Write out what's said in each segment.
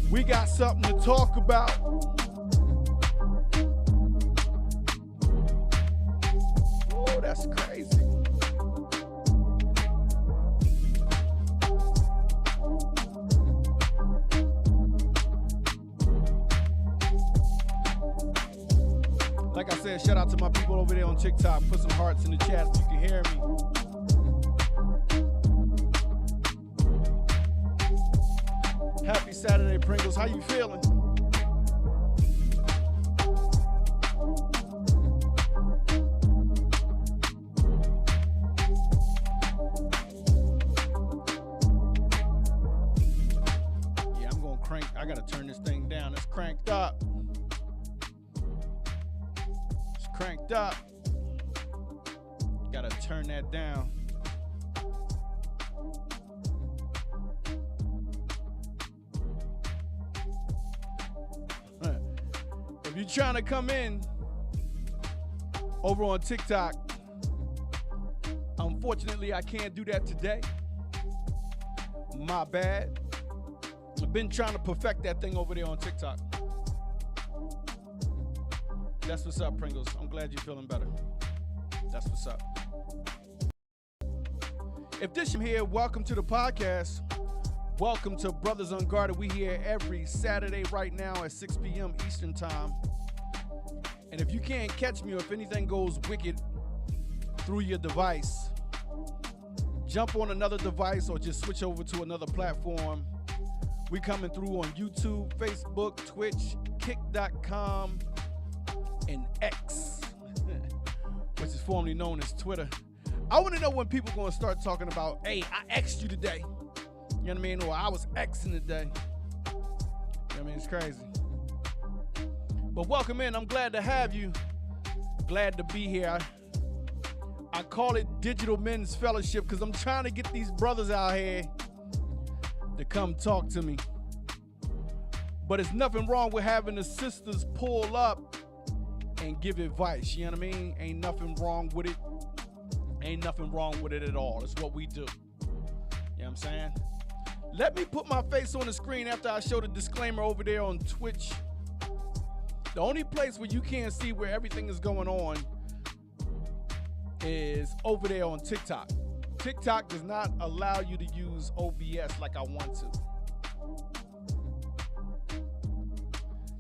We got something to talk about. Oh, that's crazy. Like I said, shout out to my people over there on TikTok. Put some hearts in the chat so you can hear me. Happy Saturday, Pringles. How you feeling? Yeah, I'm gonna crank. I gotta turn this thing down. It's cranked up. It's cranked up. Gotta turn that down. If you're trying to come in over on TikTok, unfortunately, I can't do that today. My bad. I've been trying to perfect that thing over there on TikTok. That's what's up, Pringles. I'm glad you're feeling better. That's what's up. If this is here, welcome to the podcast. Welcome to Brothers Unguarded. We here every Saturday right now at 6 p.m. Eastern Time. And if you can't catch me or if anything goes wicked through your device, jump on another device or just switch over to another platform. We coming through on YouTube, Facebook, Twitch, Kick.com, and X, which is formerly known as Twitter. I want to know when people going to start talking about, hey, I X'd you today. You know what I mean? Or I was Xing today. You know what I mean? It's crazy. But welcome in. I'm glad to have you. Glad to be here. I call it Digital Men's Fellowship because I'm trying to get these brothers out here to come talk to me. But it's nothing wrong with having the sisters pull up and give advice. You know what I mean? Ain't nothing wrong with it. Ain't nothing wrong with it at all. It's what we do. You know what I'm saying? Let me put my face on the screen after I show the disclaimer over there on Twitch. The only place where you can't see where everything is going on is over there on TikTok. TikTok does not allow you to use OBS like I want to.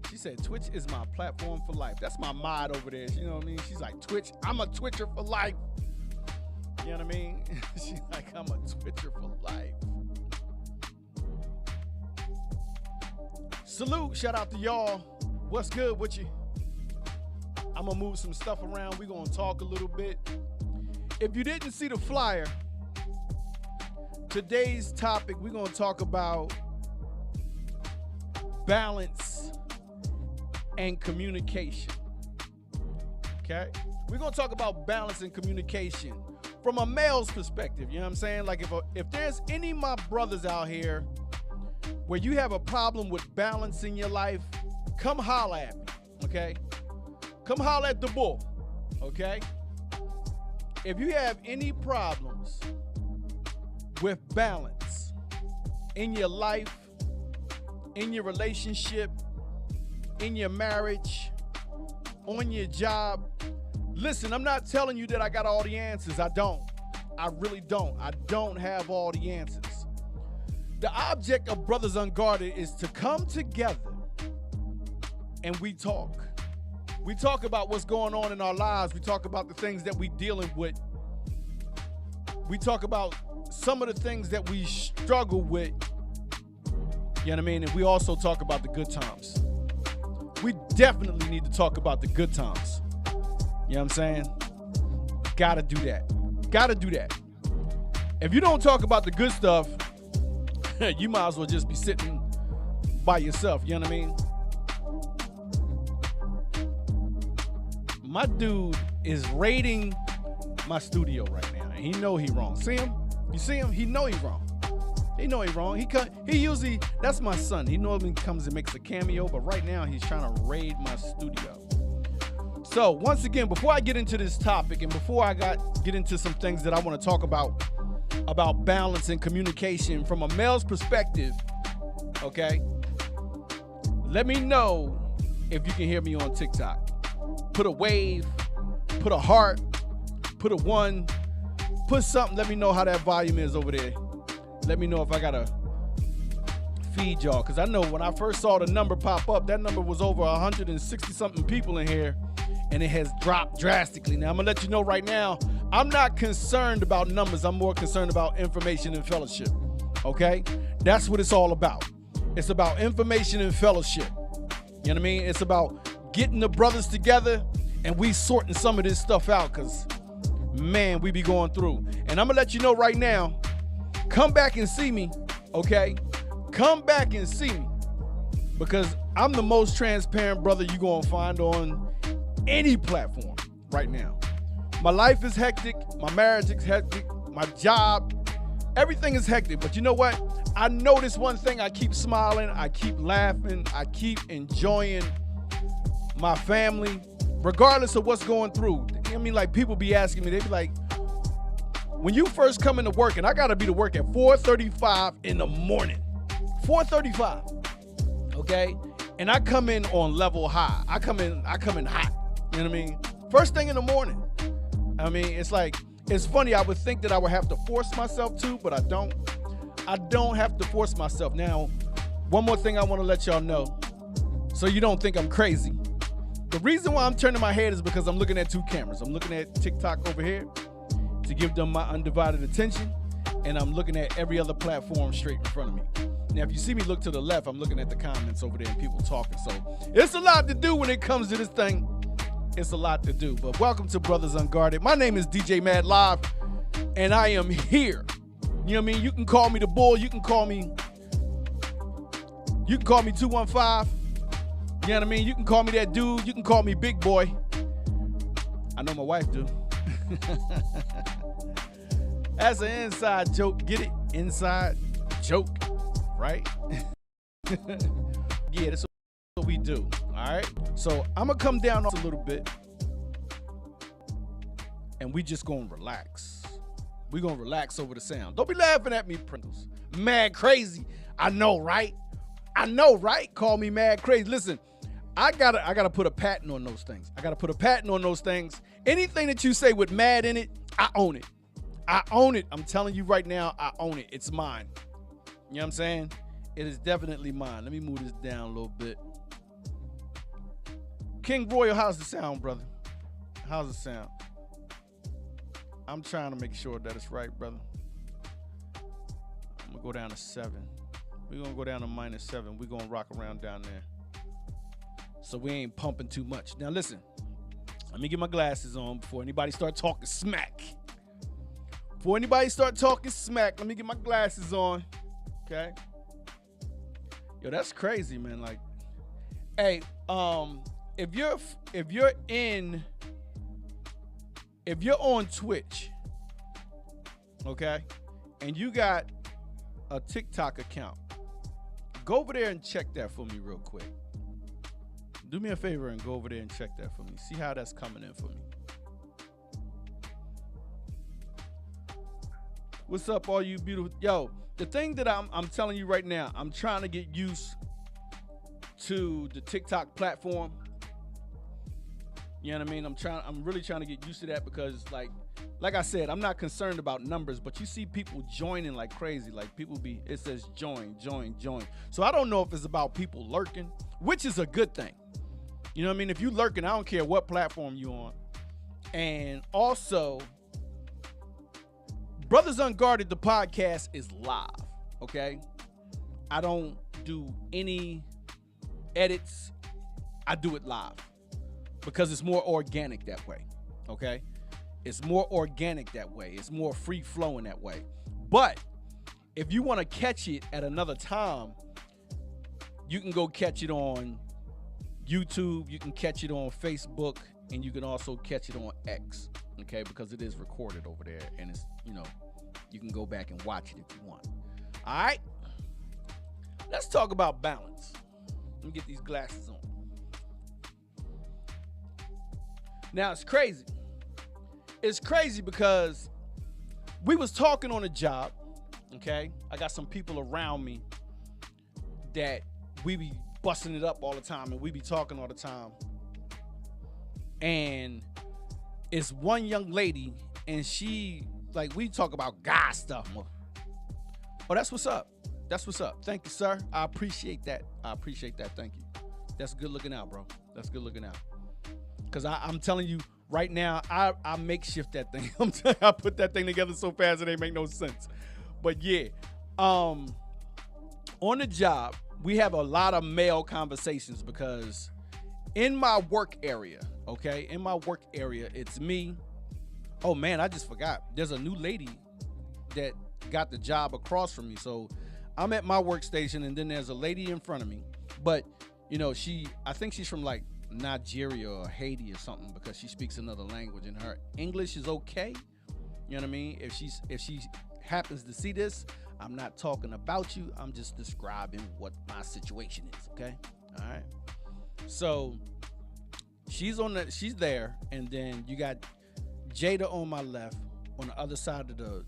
She said, Twitch is my platform for life. That's my mod over there. You know what I mean? She's like, Twitch, I'm a Twitcher for life. You know what I mean? She's like, I'm a Twitcher for life. Salute, shout out to y'all. What's good with you? I'm gonna move some stuff around. We're gonna talk a little bit. If you didn't see the flyer, today's topic, we're gonna talk about balance and communication. Okay? We're gonna talk about balance and communication from a male's perspective. You know what I'm saying? Like if there's any of my brothers out here where you have a problem with balance in your life, come holler at me, okay? Come holler at the bull, okay? If you have any problems with balance in your life, in your relationship, in your marriage, on your job, listen, I'm not telling you that I got all the answers. I don't. I really don't. I don't have all the answers. The object of Brothers Unguarded is to come together and we talk. We talk about what's going on in our lives. We talk about the things that we're dealing with. We talk about some of the things that we struggle with. You know what I mean? And we also talk about the good times. We definitely need to talk about the good times. You know what I'm saying? Gotta do that. Gotta do that. If you don't talk about the good stuff, you might as well just be sitting by yourself. You know what I mean? My dude is raiding my studio right now, and he know he wrong. See him? You see him? He know he wrong. He know he wrong. He usually, that's my son. He normally comes and makes a cameo, but right now he's trying to raid my studio. So once again, before I get into this topic and before I get into some things that I want to talk about balance and communication from a male's perspective, okay? Let me know if you can hear me on TikTok. Put a wave, put a heart, put a 1, put something. Let me know how that volume is over there. Let me know if I got to feed y'all. Because I know when I first saw the number pop up, that number was over 160-something people in here. And it has dropped drastically. Now, I'm going to let you know right now, I'm not concerned about numbers. I'm more concerned about information and fellowship. Okay? That's what it's all about. It's about information and fellowship. You know what I mean? It's about getting the brothers together and we sorting some of this stuff out because, man, we be going through. And I'm going to let you know right now, come back and see me, okay? Come back and see me because I'm the most transparent brother you're going to find on any platform right now. My life is hectic. My marriage is hectic. My job, everything is hectic. But you know what? I know this one thing. I keep smiling. I keep laughing. I keep enjoying my family, regardless of what's going through. I mean, like people be asking me, they be like, when you first come into work, and I got to be to work at 4:35 in the morning, 4:35, okay? And I come in on level high. I come in hot. You know what I mean? First thing in the morning. I mean, it's like, it's funny. I would think that I would have to force myself to, but I don't. I don't have to force myself. Now, one more thing I want to let y'all know so you don't think I'm crazy. The reason why I'm turning my head is because I'm looking at 2 cameras. I'm looking at TikTok over here to give them my undivided attention, and I'm looking at every other platform straight in front of me. Now, if you see me look to the left, I'm looking at the comments over there and people talking. So it's a lot to do when it comes to this thing. It's a lot to do. But welcome to Brothers Unguarded. My name is DJ Mad Live, and I am here. You know what I mean? You can call me the Bull. You can call me 215. You know what I mean? You can call me that dude. You can call me Big Boy. I know my wife do. That's an inside joke. Get it? Inside joke, right? Yeah, that's what we do. All right? So I'm going to come down a little bit, and we just going to relax. We're going to relax over the sound. Don't be laughing at me, Pringles. Mad crazy. I know, right? I know, right? Call me mad crazy. Listen, I gotta put a patent on those things. I gotta put a patent on those things. Anything that you say with mad in it, I own it. I own it. I'm telling you right now, I own it. It's mine. You know what I'm saying? It is definitely mine. Let me move this down a little bit. King Royal, how's the sound, brother? How's the sound? I'm trying to make sure that it's right, brother. I'm gonna go down to 7. We're gonna go down to -7. We're gonna rock around down there. So we ain't pumping too much. Now listen, let me get my glasses on before anybody start talking smack. Before anybody start talking smack, let me get my glasses on, okay? Yo, that's crazy, man. Like, hey, if you're on Twitch, okay, and you got a TikTok account, go over there and check that for me real quick. Do me a favor and go over there and check that for me. See how that's coming in for me. What's up, all you beautiful? Yo, the thing that I'm telling you right now, I'm trying to get used to the TikTok platform. You know what I mean? I'm really trying to get used to that because like I said, I'm not concerned about numbers, but you see people joining like crazy. Like it says join. So I don't know if it's about people lurking, which is a good thing. You know what I mean? If you lurking, I don't care what platform you on. And also, Brothers Unguarded, the podcast is live, okay? I don't do any edits. I do it live because it's more organic that way, okay? It's more organic that way. It's more free flowing that way. But if you want to catch it at another time, you can go catch it on YouTube. You can catch it on Facebook, and you can also catch it on X, okay? Because it is recorded over there, and it's, you can go back and watch it if you want. All right? Let's talk about balance. Let me get these glasses on. Now, it's crazy. It's crazy because we was talking on a job, okay? I got some people around me that we be busting it up all the time, and we be talking all the time. And it's one young lady, and she, like, we talk about God stuff. Oh, that's what's up. That's what's up. Thank you, sir. I appreciate that. Thank you. That's good looking out, bro. That's good looking out. Because I'm telling you, right now, I makeshift that thing. I'm telling you, I put that thing together so fast it ain't make no sense. But yeah, on the job, we have a lot of male conversations because in my work area, it's me. Oh man, I just forgot. There's a new lady that got the job across from me. So I'm at my workstation, and then there's a lady in front of me. But you know, I think she's from like Nigeria or Haiti or something, because she speaks another language, and her English is okay. You know what I mean? If she happens to see this, I'm not talking about you. I'm just describing what my situation is. Okay. All right. So she's there, and then you got Jada on my left on the other side of the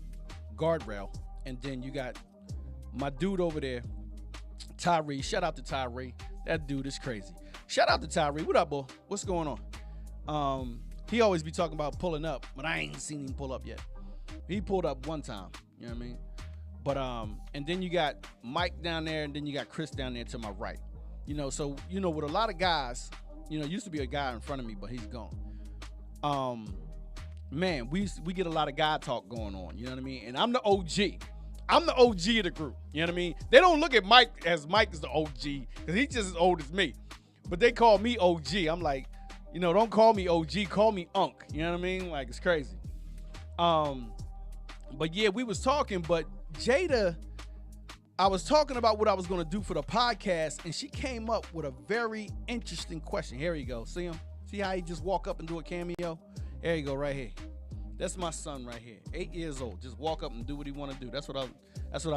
guardrail, and then you got my dude over there, Tyree. Shout out to Tyree. That dude is crazy. Shout out to Tyree. What up, boy? What's going on? He always be talking about pulling up, but I ain't seen him pull up yet. He pulled up one time. You know what I mean? But and then you got Mike down there, and then you got Chris down there to my right. You know, so you know, with a lot of guys, you know, used to be a guy in front of me, but he's gone. Man, we get a lot of guy talk going on. You know what I mean? And I'm the OG. I'm the OG of the group. You know what I mean? They don't look at Mike as Mike is the OG, because he's just as old as me. But they call me OG. I'm like, you know, don't call me OG, call me Unc. You know what I mean? Like, it's crazy. But yeah, we was talking, but Jada, I was talking about what I was going to do for the podcast, and she came up with a very interesting question. Here you go. See him? See how he just walk up and do a cameo? There you go, right here. That's my son right here, 8 years old. Just walk up and do what he want to do. That's what I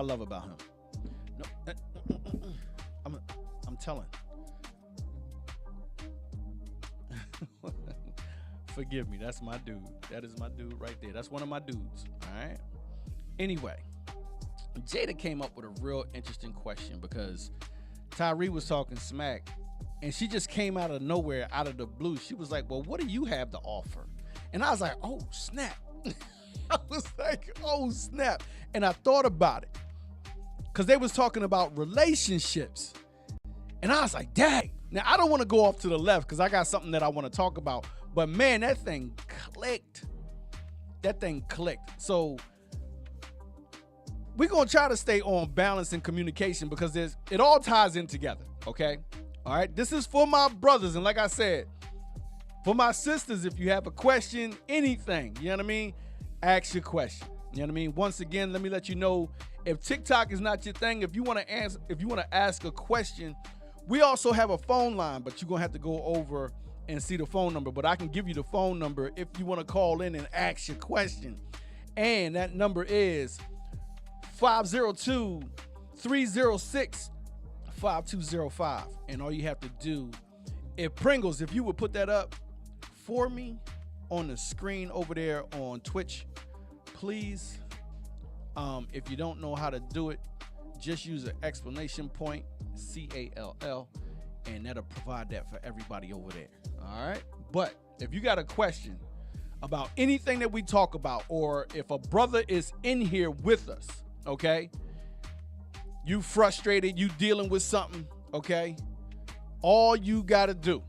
love about him. No, I'm telling. Forgive me. That's my dude. That is my dude right there. That's one of my dudes. All right. Anyway, Jada came up with a real interesting question, because Tyree was talking smack, and she just came out of nowhere, out of the blue. She was like, well, what do you have to offer? And I was like, oh, snap. I was like, oh, snap. And I thought about it, because they was talking about relationships. And I was like, dang. Now, I don't want to go off to the left, because I got something that I want to talk about. But, man, that thing clicked. So we're going to try to stay on balance and communication, because it all ties in together, okay? All right? This is for my brothers. And like I said, for my sisters, if you have a question, anything, you know what I mean? Ask your question. You know what I mean? Once again, let me let you know, if TikTok is not your thing, if you want to ask a question, we also have a phone line, but you're going to have to go over and see the phone number. But I can give you the phone number if you want to call in and ask your question. And that number is 502-306-5205. And all you have to do, if Pringles, if you would put that up for me on the screen over there on Twitch, please. If you don't know how to do it, just use an exclamation point, CALL, and that'll provide that for everybody over there. All right. But if you got a question about anything that we talk about, or if a brother is in here with us, okay, you frustrated, you dealing with something, okay, all you got to do,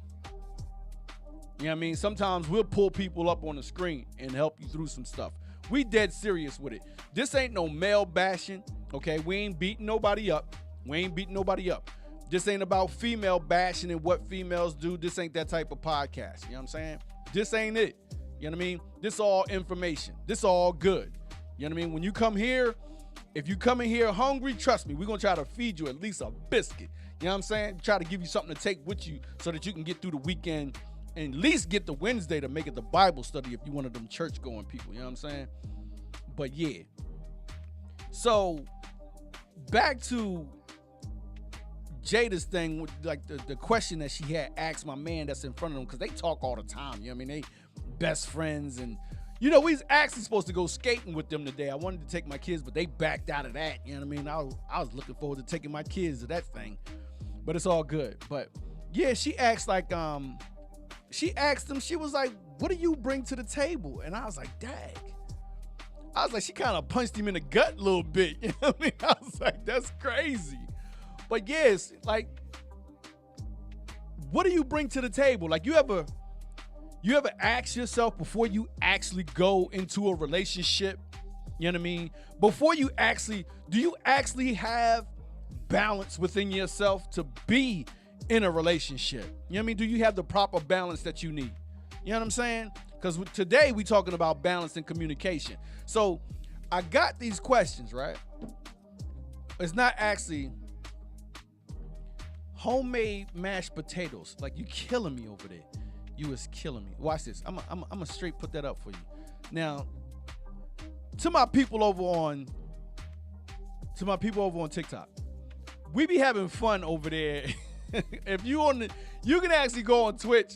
you know what I mean? Sometimes we'll pull people up on the screen and help you through some stuff. We dead serious with it. This ain't no male bashing, okay? We ain't beating nobody up. This ain't about female bashing and what females do. This ain't that type of podcast. You know what I'm saying? This ain't it. You know what I mean? This all information. This all good. You know what I mean? When you come here, if you come in here hungry, trust me, we're going to try to feed you at least a biscuit. You know what I'm saying? Try to give you something to take with you so that you can get through the weekend and at least get the Wednesday to make it the Bible study if you one of them church-going people. You know what I'm saying? But yeah. So back to Jada's thing, with like the question that she had asked my man that's in front of them, because they talk all the time. You know what I mean? They best friends, and you know, we was actually supposed to go skating with them today. I wanted to take my kids, but they backed out of that. You know what I mean? I was looking forward to taking my kids to that thing. But it's all good. But yeah, she asked like, she asked him, she was like, what do you bring to the table? And I was like, dag. I was like, she kind of punched him in the gut a little bit. You know what I mean? I was like, that's crazy. But yes, like, what do you bring to the table? Like, you ever ask yourself before you actually go into a relationship? You know what I mean? Before you actually, do you actually have balance within yourself to be in a relationship? You know what I mean? Do you have the proper balance that you need? You know what I'm saying? Because today we talking about balance and communication. So I got these questions, right? It's not actually homemade mashed potatoes. Like, you killing me over there. You is killing me. Watch this. I'm gonna straight put that up for you. Now, to my people over on TikTok, we be having fun over there. If you you can actually go on Twitch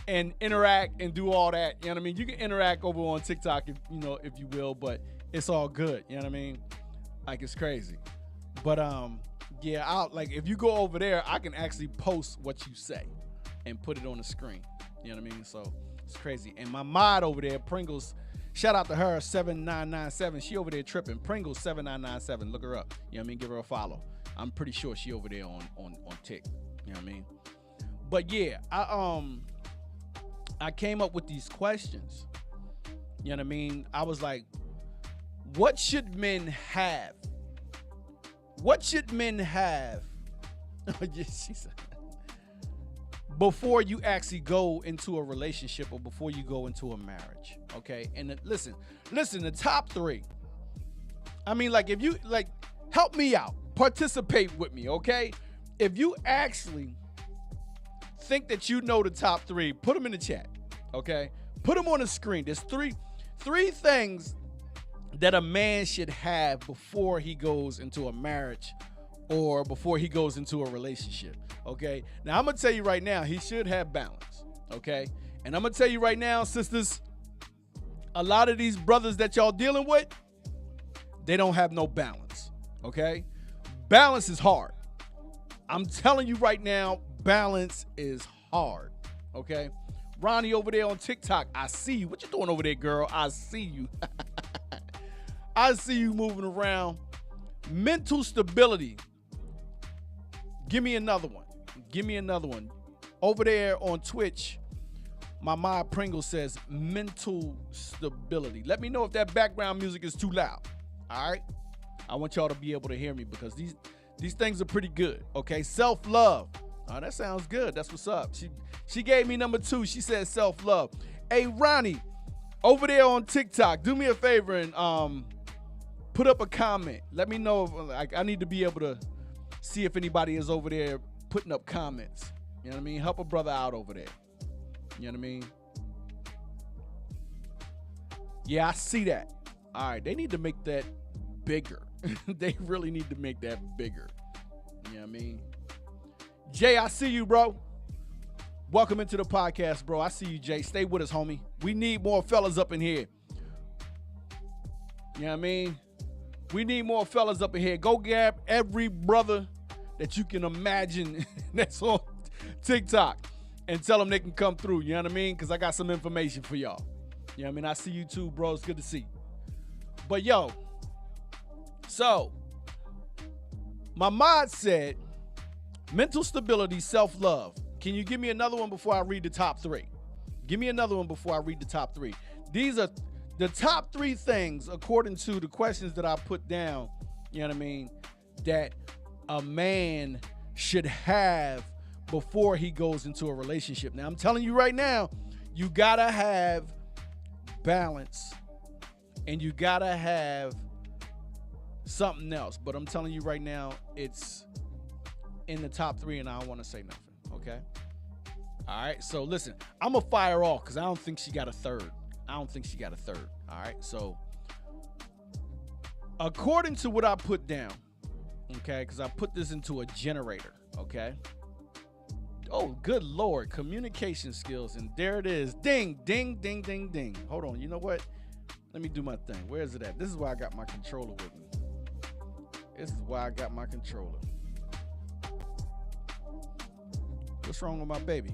and interact and do all that. You know what I mean? You can interact over on TikTok if you will, but it's all good. You know what I mean? Like, it's crazy. But yeah, if you go over there, I can actually post what you say and put it on the screen. You know what I mean? So it's crazy. And my mod over there, Pringles, shout out to her, 7997. She over there tripping. Pringles 7997. Look her up. You know what I mean? Give her a follow. I'm pretty sure she over there on Tik. You know what I mean? But yeah, I came up with these questions. You know what I mean? I was like, what should men have? What should men have? Yes, she said. Before you actually go into a relationship or before you go into a marriage, okay? And listen, the top 3. I mean, like, if you, like, help me out, participate with me, okay? If you actually think that you know the top 3, put them in the chat, okay? Put them on the screen. There's three things that a man should have before he goes into a marriage or before he goes into a relationship, okay? Now, I'm going to tell you right now, he should have balance, okay? And I'm going to tell you right now, sisters, a lot of these brothers that y'all dealing with, they don't have no balance, okay? Balance is hard. I'm telling you right now, balance is hard, okay? Ronnie over there on TikTok, I see you. What you doing over there, girl? I see you. I see you moving around. Mental stability. Give me another one. Give me another one. Over there on Twitch, my Ma Pringle says mental stability. Let me know if that background music is too loud. All right? I want y'all to be able to hear me because these things are pretty good. Okay? Self-love. Oh, that sounds good. That's what's up. She gave me number 2. She said self-love. Hey, Ronnie, over there on TikTok, do me a favor and put up a comment. Let me know if, I need to be able to see if anybody is over there putting up comments. You know what I mean? Help a brother out over there. You know what I mean? Yeah, I see that. All right, they need to make that bigger. They really need to make that bigger. You know what I mean? Jay, I see you, bro. Welcome into the podcast, bro. I see you, Jay. Stay with us, homie. We need more fellas up in here. You know what I mean? We need more fellas up in here. Go grab every brother that you can imagine that's on TikTok and tell them they can come through. You know what I mean? Because I got some information for y'all. You know what I mean? I see you too, bro. It's good to see you. But, yo, so my mod said mental stability, self-love. Can you give me another one before I read the top 3? Give me another one before I read the top 3. These are the top 3 things, according to the questions that I put down, you know what I mean, that a man should have before he goes into a relationship. Now, I'm telling you right now, you gotta have balance and you gotta have something else. But I'm telling you right now, it's in the top 3 and I don't want to say nothing, okay? All right, so listen, I'm gonna fire off because I don't think she got a third. All right, so according to what I put down, okay, because I put this into a generator, okay? Oh, good Lord, communication skills, and there it is. Ding, ding, ding, ding, ding. Hold on, you know what? Let me do my thing. Where is it at? This is why I got my controller with me. What's wrong with my baby?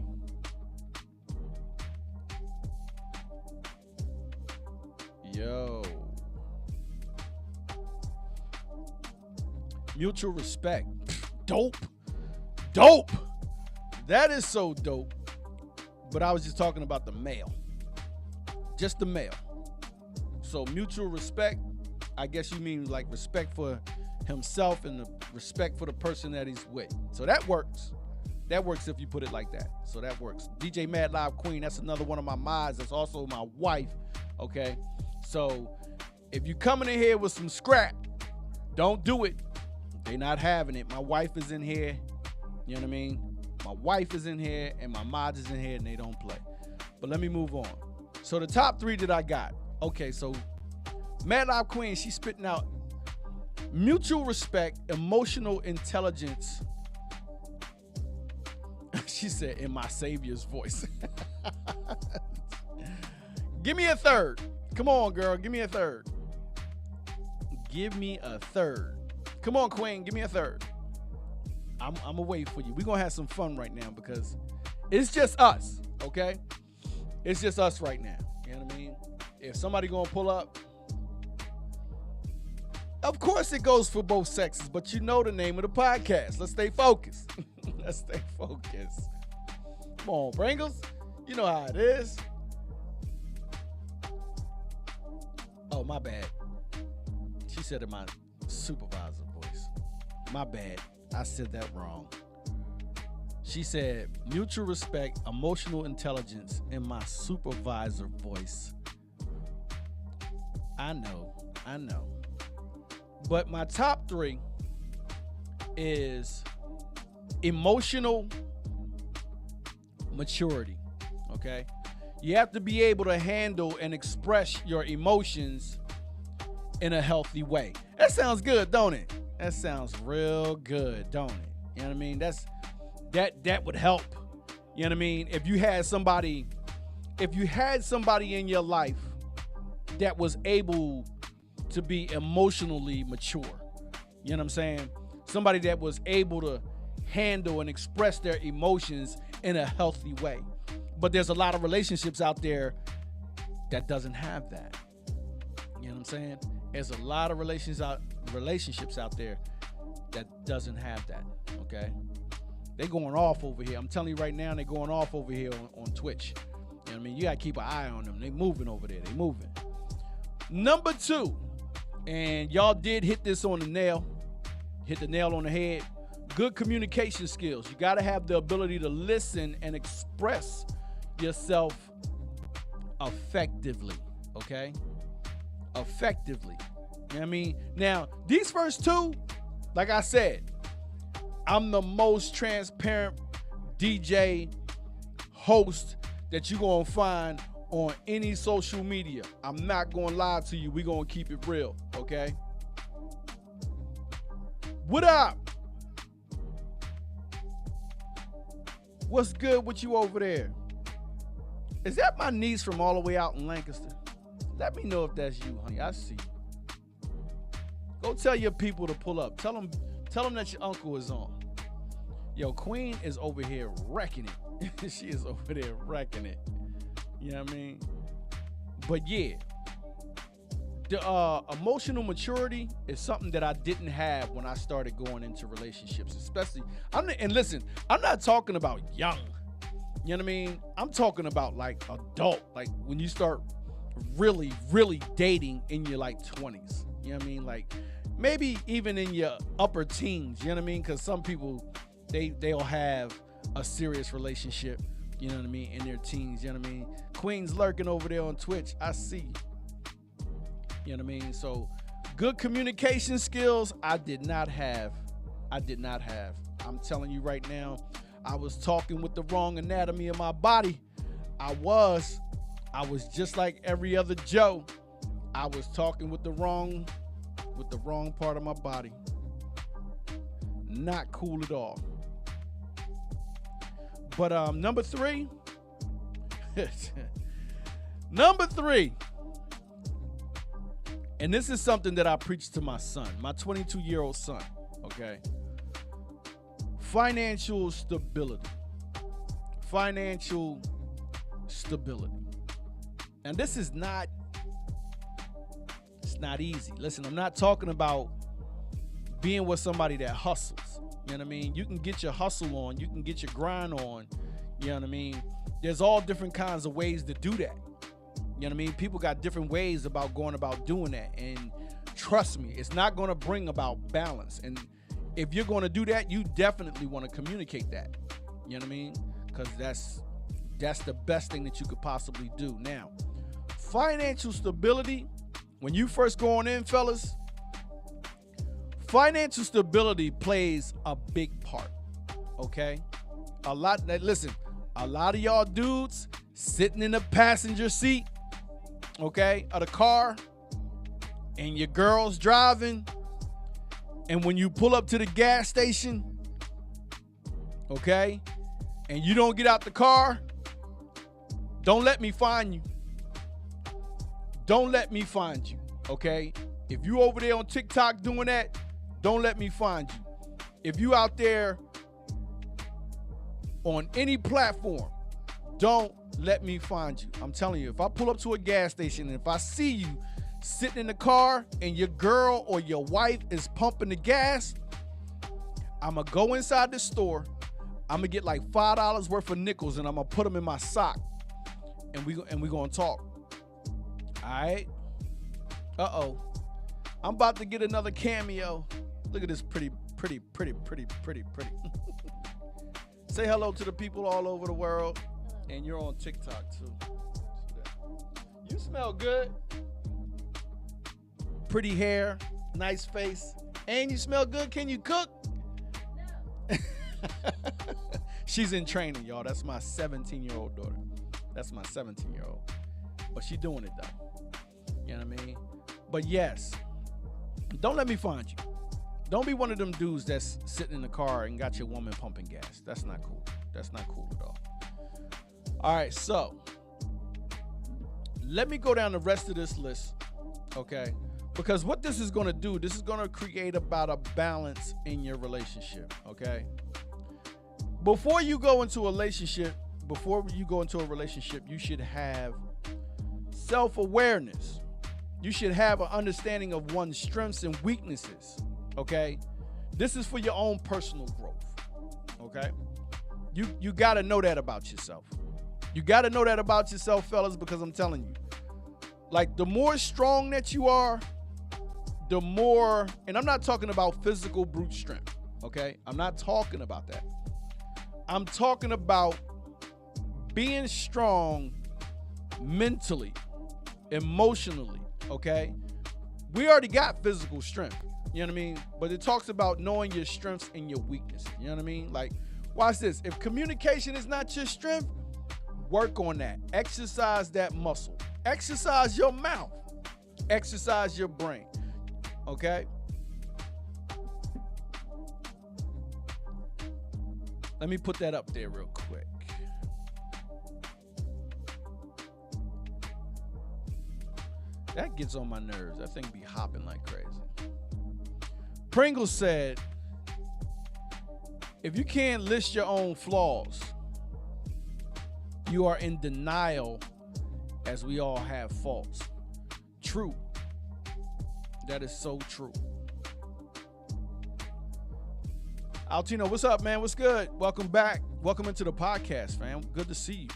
Yo. Mutual respect. Dope. Dope. That is so dope. But I was just talking about the male. Just the male. So mutual respect, I guess you mean like respect for himself and the respect for the person that he's with. So that works. That works if you put it like that. So that works. DJ Mad Live Queen, that's another one of my mods. That's also my wife. Okay. So if you coming in here with some scrap, don't do it. They not having it. My wife is in here. You know what I mean? My wife is in here and my mods is in here and they don't play. But let me move on. So the top 3 that I got. Okay, so Mad Live Queen, she's spitting out mutual respect, emotional intelligence. She said, in my savior's voice. Give me a third. Come on, girl. Give me a third. Give me a third. Come on, Queen. Give me a third. I'm going to wait for you. We're going to have some fun right now because it's just us, okay? It's just us right now. You know what I mean? If somebody going to pull up, of course it goes for both sexes, but you know the name of the podcast. Let's stay focused. Let's stay focused. Come on, Pringles. You know how it is. Oh, my bad. She said in my supervisor voice. My bad. I said that wrong. She said mutual respect, emotional intelligence in my supervisor voice. I know. But my top 3 is emotional maturity, okay? You have to be able to handle and express your emotions in a healthy way. That sounds good, don't it? That sounds real good, don't it? You know what I mean? That would help. You know what I mean? If you had somebody in your life that was able to be emotionally mature. You know what I'm saying? Somebody that was able to handle and express their emotions in a healthy way. But there's a lot of relationships out there that doesn't have that. You know what I'm saying? There's a lot of relationships out there that doesn't have that, okay? They going off over here. I'm telling you right now, they're going off over here on Twitch. You know what I mean? You got to keep an eye on them. They moving over there. They moving. Number 2, and y'all did hit this on the nail. Hit the nail on the head. Good communication skills. You got to have the ability to listen and express yourself effectively, okay? Effectively. You know what I mean? Now, these first 2, like I said, I'm the most transparent DJ host that you're going to find on any social media. I'm not going to lie to you. We're going to keep it real, okay? What up? What's good with you over there? Is that my niece from all the way out in Lancaster? Let me know if that's you, honey. I see you. Go tell your people to pull up. Tell them that your uncle is on. Yo, Queen is over here wrecking it. She is over there wrecking it. You know what I mean? But yeah, the emotional maturity is something that I didn't have when I started going into relationships, especially. And listen, I'm not talking about young. You know what I mean? I'm talking about like adult, like when you start really, really dating in your like 20s. You know what I mean? Like maybe even in your upper teens. You know what I mean? Because some people they'll have a serious relationship. You know what I mean? In their teens. You know what I mean? Queen's lurking over there on Twitch. I see. You know what I mean? So good communication skills, I did not have. I'm telling you right now, I was talking with the wrong anatomy of my body. I was just like every other Joe. I was talking with the wrong part of my body. Not cool at all. But number 3. Number 3. And this is something that I preach to my son, my 22-year-old son, okay? Financial stability. financial stability. And this is not, it's not easy. Listen, I'm not talking about being with somebody that hustles. You know what I mean? You can get your hustle on, you can get your grind on. You know what I mean? There's all different kinds of ways to do that. You know what I mean? People got different ways about going about doing that. And trust me, it's not going to bring about balance. And if you're going to do that, you definitely want to communicate that. You know what I mean? Because that's the best thing that you could possibly do. Now, financial stability, when you first going in, fellas, financial stability plays a big part, okay? A lot of y'all dudes sitting in the passenger seat, okay, of the car, and your girl's driving, and when you pull up to the gas station, okay, and you don't get out the car, don't let me find you. Don't let me find you, okay? If you over there on TikTok doing that, don't let me find you. If you out there on any platform, don't let me find you. I'm telling you, if I pull up to a gas station and if I see you sitting in the car and your girl or your wife is pumping the gas, I'm going to go inside the store. I'm going to get like $5 worth of nickels and I'm going to put them in my sock. And we going to talk. All right? Uh-oh. I'm about to get another cameo. Look at this pretty. Say hello to the people all over the world. And you're on TikTok too. You smell good. Pretty hair, nice face. And you smell good. Can you cook? No. She's in training, y'all. That's my 17-year-old daughter. That's my 17-year-old. But she's doing it though. You know what I mean? But yes, don't let me find you. Don't be one of them dudes that's sitting in the car and got your woman pumping gas. That's not cool. That's not cool at all. All right, so let me go down the rest of this list, okay? Because what this is going to do, this is going to create about a balance in your relationship, okay? Before you go into a relationship, you should have self-awareness. You should have an understanding of one's strengths and weaknesses, okay? This is for your own personal growth, okay? You got to know that about yourself. You got to know that about yourself, fellas, because I'm telling you, like, the more strong that you are, the more, and I'm not talking about physical brute strength, okay? I'm not talking about that. I'm talking about being strong mentally, emotionally, okay? We already got physical strength, you know what I mean? But it talks about knowing your strengths and your weaknesses, you know what I mean? Like, watch this. If communication is not your strength, work on that. Exercise that muscle. Exercise your mouth. Exercise your brain, okay? Let me put that up there real quick. That gets on my nerves. That thing be hopping like crazy. Pringle said, if you can't list your own flaws, you are in denial, as we all have faults. True. That is so true. Altino, what's up, man? What's good? Welcome back. Welcome into the podcast, fam. Good to see you.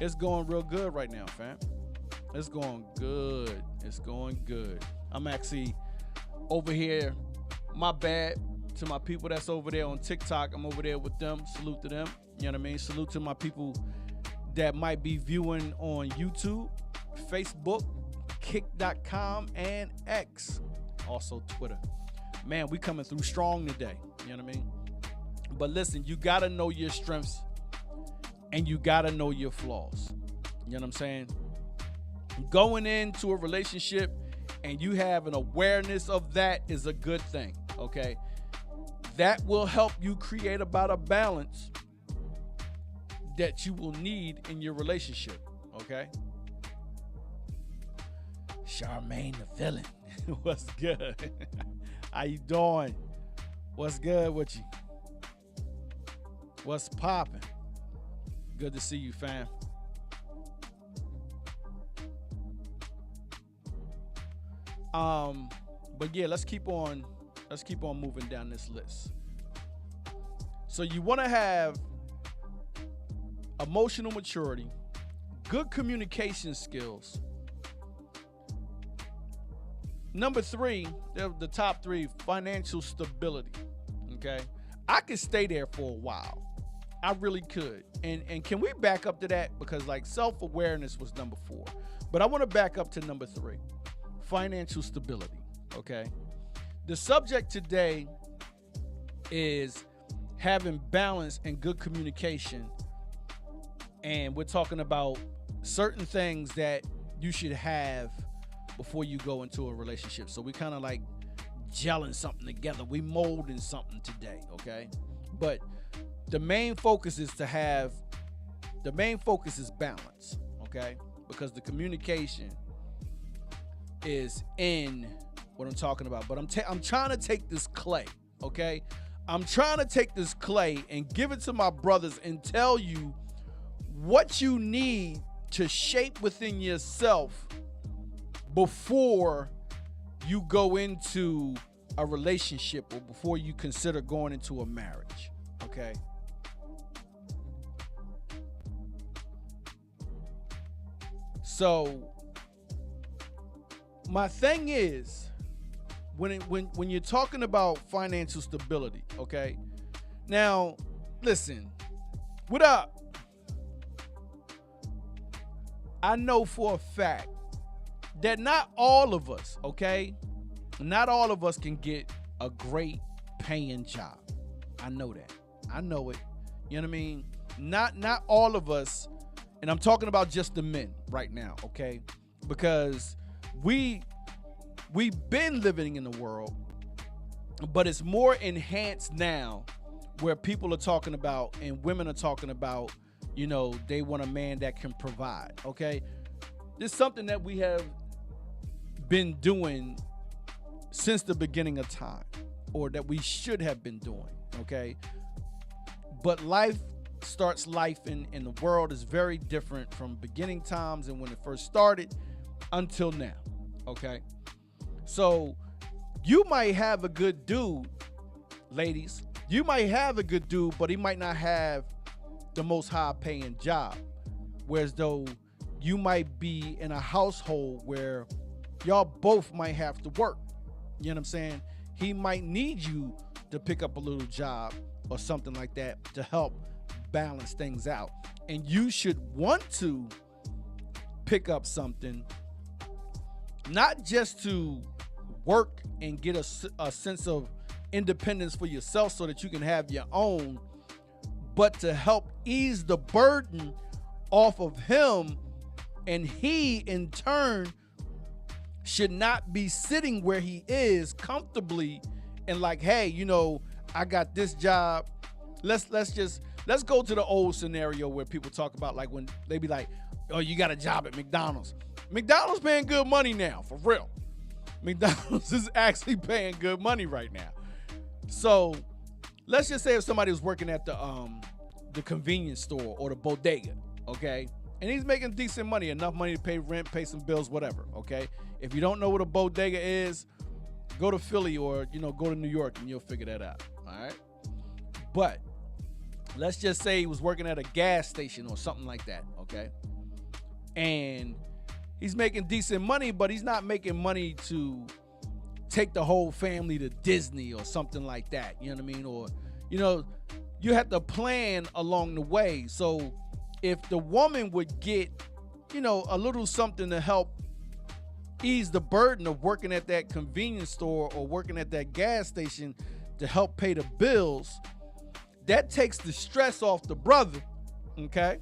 It's going real good right now, fam. It's going good. It's going good. I'm actually over here. My bad to my people that's over there on TikTok. I'm over there with them. Salute to them. You know what I mean? Salute to my people that might be viewing on YouTube, Facebook, Kick.com, and X. Also Twitter. Man, we coming through strong today. You know what I mean? But listen, you got to know your strengths and you got to know your flaws. You know what I'm saying? Going into a relationship and you have an awareness of that is a good thing, okay? That will help you create about a balance that you will need in your relationship, okay? Charmaine the villain. What's good? How you doing? What's good with you? What's popping? Good to see you, fam. But yeah, let's keep on moving down this list. So you want to have emotional maturity, good communication skills. Number 3, the top 3, financial stability. Okay, I could stay there for a while. I really could. And can we back up to that? Because like self-awareness was number 4. But I want to back up to number 3, financial stability. Okay. The subject today is having balance and good communication. And we're talking about certain things that you should have before you go into a relationship. So we kind of like gelling something together. We molding something today, okay? But the main focus is balance, okay? Because the communication is in what I'm talking about. But I'm trying to take this clay, okay? I'm trying to take this clay and give it to my brothers and tell you what you need to shape within yourself before you go into a relationship or before you consider going into a marriage, okay? So my thing is, when you're talking about financial stability, okay? Now, listen, what up? I know for a fact that not all of us, okay? Not all of us can get a great paying job. I know that. I know it. You know what I mean? Not all of us, and I'm talking about just the men right now, okay? Because we've been living in the world, but it's more enhanced now where people are talking about and women are talking about, you know, they want a man that can provide, okay? This is something that we have been doing since the beginning of time, or that we should have been doing, okay? But life starts life, and the world is very different from beginning times and when it first started until now, okay? So you might have a good dude, ladies. You might have a good dude, but he might not have the most high paying job. Whereas though you might be in a household where y'all both might have to work. You know what I'm saying? He might need you to pick up a little job or something like that to help balance things out. And you should want to pick up something, not just to work and get a sense of independence for yourself so that you can have your own, but to help ease the burden off of him. And he, in turn, should not be sitting where he is comfortably and like, hey, you know, I got this job. Let's go to the old scenario where people talk about, like, when they be like, oh, you got a job at McDonald's. McDonald's paying good money now, for real. McDonald's is actually paying good money right now. So let's just say if somebody was working at the convenience store or the bodega, okay? And he's making decent money, enough money to pay rent, pay some bills, whatever, okay? If you don't know what a bodega is, go to Philly or, you know, go to New York and you'll figure that out, all right? But let's just say he was working at a gas station or something like that, okay? And he's making decent money, but he's not making money to take the whole family to Disney or something like that, you know what I mean? Or, you know, you have to plan along the way. So if the woman would get, you know, a little something to help ease the burden of working at that convenience store or working at that gas station to help pay the bills, that takes the stress off the brother, okay?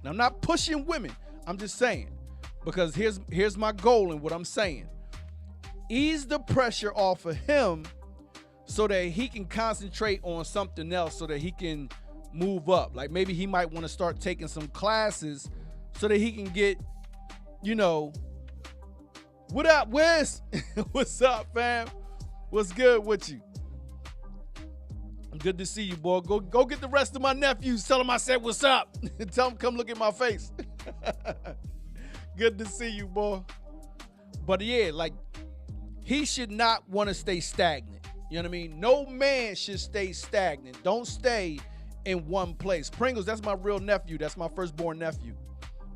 Now, I'm not pushing women. I'm just saying, because here's my goal and what I'm saying. Ease the pressure off of him so that he can concentrate on something else so that he can move up. Like maybe he might want to start taking some classes so that he can get, you know, what up, Wes? What's up, fam? What's good with you? Good to see you, boy. Go get the rest of my nephews. Tell them I said what's up. Tell them come look at my face. Good to see you, boy. But yeah, like, he should not want to stay stagnant. You know what I mean? No man should stay stagnant. Don't stay in one place. Pringles, that's my real nephew. That's my firstborn nephew.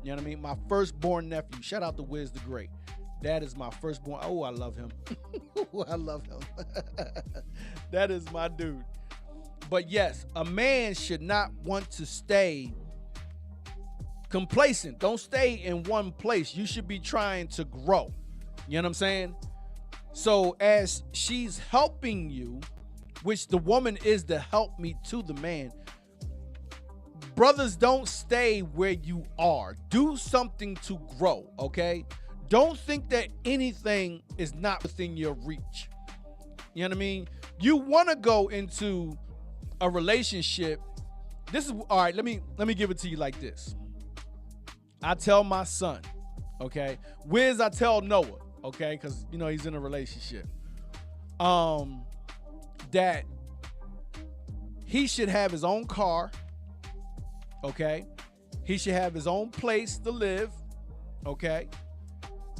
You know what I mean? My firstborn nephew. Shout out to Wiz the Great. That is my firstborn. Oh, I love him. I love him. That is my dude. But yes, a man should not want to stay complacent. Don't stay in one place. You should be trying to grow. You know what I'm saying? So as she's helping you, which the woman is the help me to the man, brothers, don't stay where you are. Do something to grow, okay? Don't think that anything is not within your reach. You know what I mean? You want to go into a relationship. This is all right. Let me give it to you like this. I tell my son, okay? Wiz, I tell Noah, okay? Because you know he's in a relationship. That he should have his own car, okay? He should have his own place to live, okay?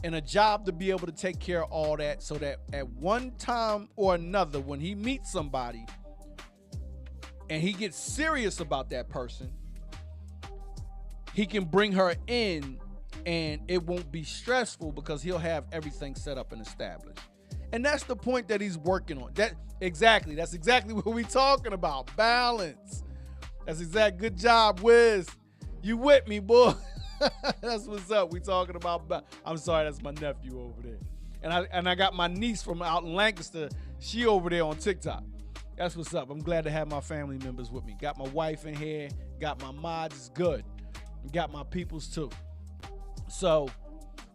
And a job to be able to take care of all that, so that at one time or another, when he meets somebody and he gets serious about that person, he can bring her in and it won't be stressful because he'll have everything set up and established. And that's the point that he's working on. That's exactly what we're talking about. Balance. That's exact. Good job, Wiz. You with me, boy. That's what's up. We talking about. I'm sorry, that's my nephew over there. And I got my niece from out in Lancaster. She over there on TikTok. That's what's up. I'm glad to have my family members with me. Got my wife in here. Got my mods. It's good. Got my peoples too. So,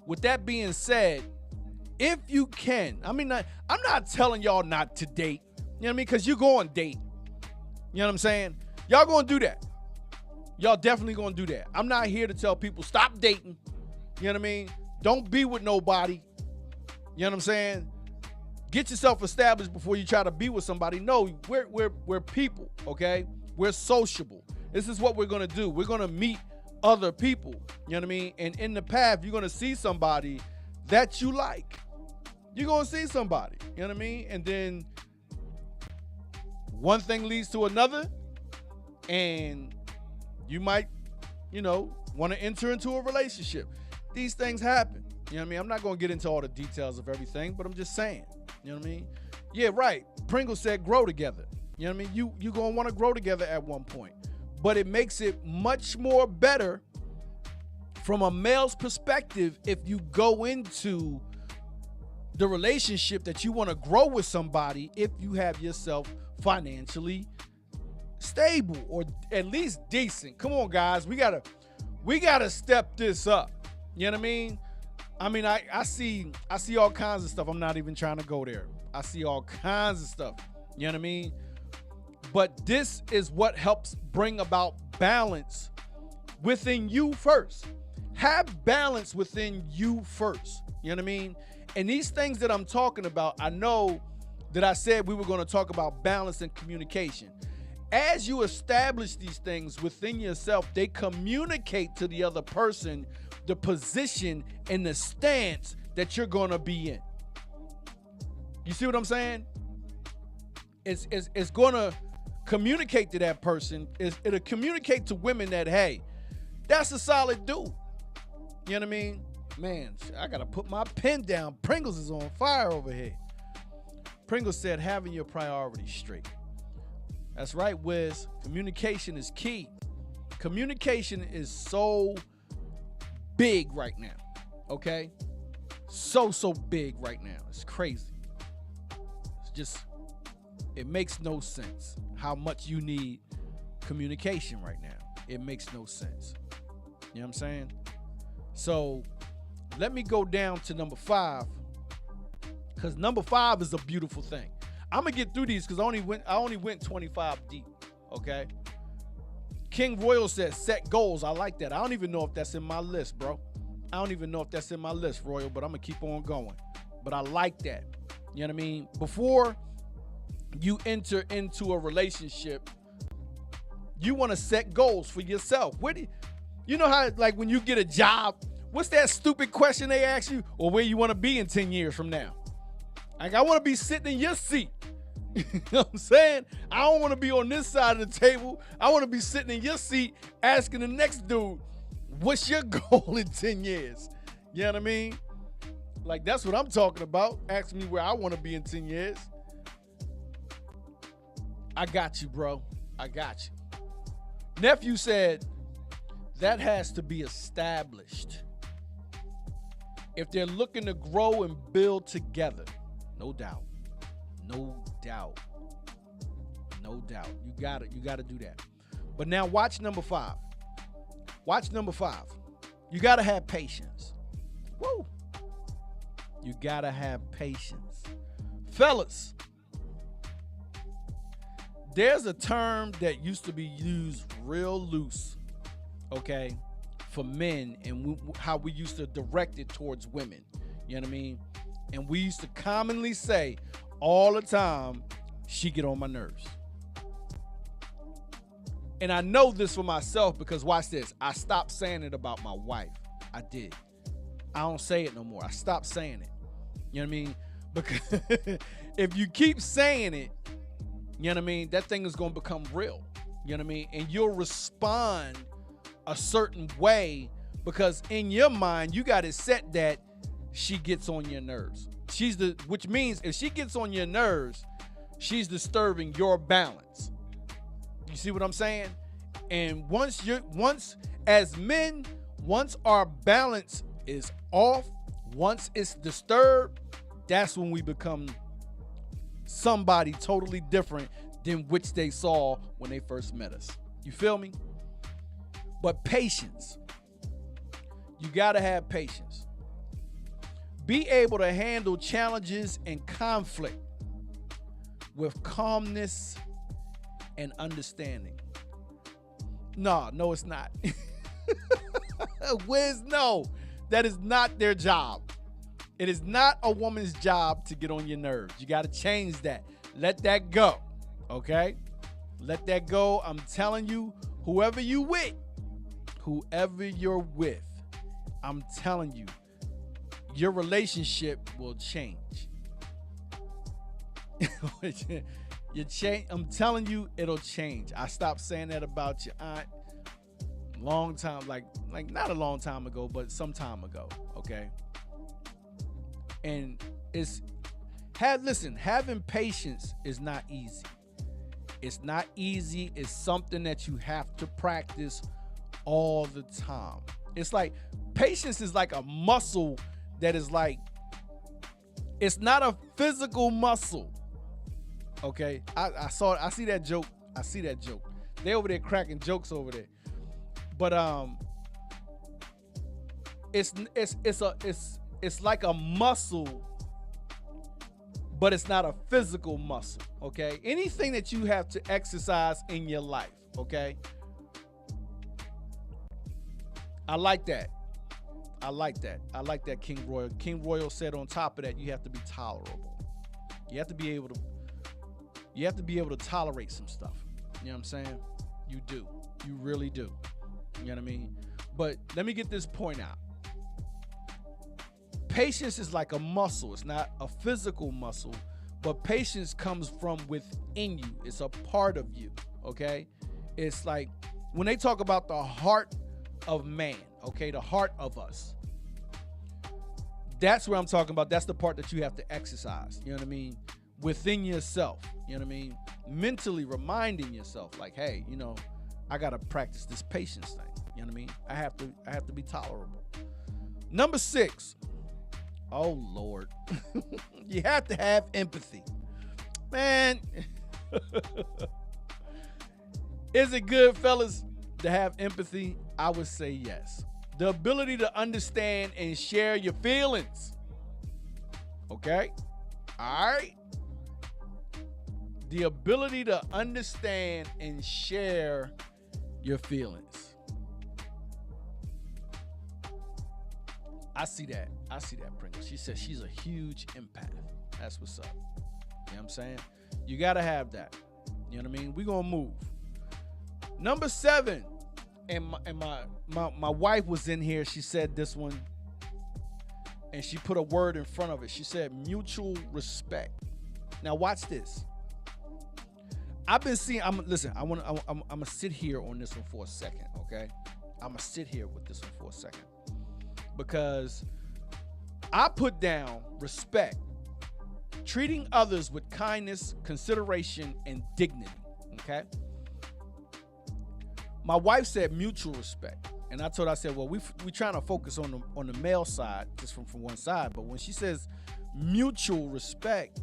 with that being said, if you can, I mean, I'm not telling y'all not to date. You know what I mean? Because you go on date. You know what I'm saying? Y'all gonna do that. Y'all definitely gonna do that. I'm not here to tell people stop dating. You know what I mean? Don't be with nobody. You know what I'm saying? Get yourself established before you try to be with somebody. No, we're people, okay? We're sociable. This is what we're gonna do. We're gonna meet other people. You know what I mean? And in the path, you're gonna see somebody that you like. You're gonna see somebody. You know what I mean? And then one thing leads to another, and you might, want to enter into a relationship. These things happen. You know what I mean? I'm not going to get into all the details of everything, but I'm just saying. You know what I mean? Yeah, right. Pringle said grow together. You know what I mean? You're going to want to grow together at one point. But it makes it much more better from a male's perspective if you go into the relationship that you want to grow with somebody if you have yourself financially stable or at least decent. Come on, guys. We gotta step this up. You know what I mean? I see all kinds of stuff. I'm not even trying to go there. I see all kinds of stuff. You know what I mean? But this is what helps bring about balance within you first. Have balance within you first. You know what I mean? And these things that I'm talking about, I know that I said we were going to talk about balance and communication. As you establish these things within yourself, they communicate to the other person the position and the stance that you're going to be in. You see what I'm saying? It's going to communicate to that person. It'll communicate to women that, hey, that's a solid dude. You know what I mean? Man, I got to put my pen down. Pringles is on fire over here. Pringles said having your priorities straight. That's right, Wiz. Communication is key. Communication is so big right now, okay? So big right now. It's crazy. It's just, it makes no sense how much you need communication right now. It makes no sense. You know what I'm saying? So let me go down to number 5, because number 5 is a beautiful thing. I'm gonna get through these because I only went 25 deep. Okay. King Royal says set goals. I like that. I don't even know if that's in my list, bro. I don't even know if that's in my list, Royal, but I'm gonna keep on going. But I like that. You know what I mean? Before you enter into a relationship, you want to set goals for yourself. You know how, like, when you get a job, what's that stupid question they ask you? Or where you want to be in 10 years from now? Like, I want to be sitting in your seat. You know what I'm saying? I don't want to be on this side of the table. I want to be sitting in your seat asking the next dude, what's your goal in 10 years? You know what I mean? Like, that's what I'm talking about. Ask me where I want to be in 10 years. I got you, bro. I got you. Nephew said, that has to be established. If they're looking to grow and build together, no doubt. No doubt. No doubt. You gotta do that. But now watch number 5. Watch number 5. You gotta have patience. Woo. You gotta have patience. Fellas, there's a term that used to be used real loose, okay, for men, and how we used to direct it towards women. You know what I mean? And we used to commonly say all the time, she get on my nerves. And I know this for myself because watch this. I stopped saying it about my wife. I did. I don't say it no more. I stopped saying it. You know what I mean? Because if you keep saying it, you know what I mean, that thing is going to become real. You know what I mean? And you'll respond a certain way because in your mind, you got it set that she gets on your nerves. Which means if she gets on your nerves, she's disturbing your balance. You see what I'm saying? And once as men, once our balance is off, once it's disturbed, that's when we become somebody totally different than which they saw when they first met us. You feel me? But patience. You got to have patience. Be able to handle challenges and conflict with calmness and understanding. No, it's not. Wiz, no. That is not their job. It is not a woman's job to get on your nerves. You got to change that. Let that go. Okay? Let that go. I'm telling you, whoever you're with, I'm telling you, your relationship will change. I'm telling you, it'll change. I stopped saying that about your aunt long time, like not a long time ago, but some time ago. Okay. And having patience is not easy. It's not easy. It's something that you have to practice all the time. It's like patience is like a muscle that is like, it's not a physical muscle. Okay. I see that joke. They over there cracking jokes over there. But it's like a muscle, but it's not a physical muscle. Okay. Anything that you have to exercise in your life. Okay. I like that. King Royal. King Royal said on top of that, you have to be tolerable. You have to be able to tolerate some stuff. You know what I'm saying? You do. You really do. You know what I mean? But let me get this point out. Patience is like a muscle. It's not a physical muscle, but patience comes from within you. It's a part of you. Okay? It's like when they talk about the heart of man, okay, the heart of us. That's what I'm talking about. That's the part that you have to exercise. You know what I mean? Within yourself. You know what I mean? Mentally reminding yourself, like, hey, you know, I gotta practice this patience thing. You know what I mean? I have to be tolerable. Number 6. Oh Lord. You have to have empathy. Man. Is it good, fellas, to have empathy? I would say yes. The ability to understand and share your feelings. Okay? All right? The ability to understand and share your feelings. I see that, Pringle. She says she's a huge empath. That's what's up. You know what I'm saying? You got to have that. You know what I mean? We're going to move. Number 7, and my wife was in here. She said this one, and she put a word in front of it. She said mutual respect. Now watch this. I've been seeing. I'm gonna sit here on this one for a second, okay? I'm gonna sit here with this one for a second because I put down respect, treating others with kindness, consideration, and dignity. Okay. My wife said mutual respect, and I told her, I said, well, we trying to focus on the male side, just from one side. But when she says mutual respect,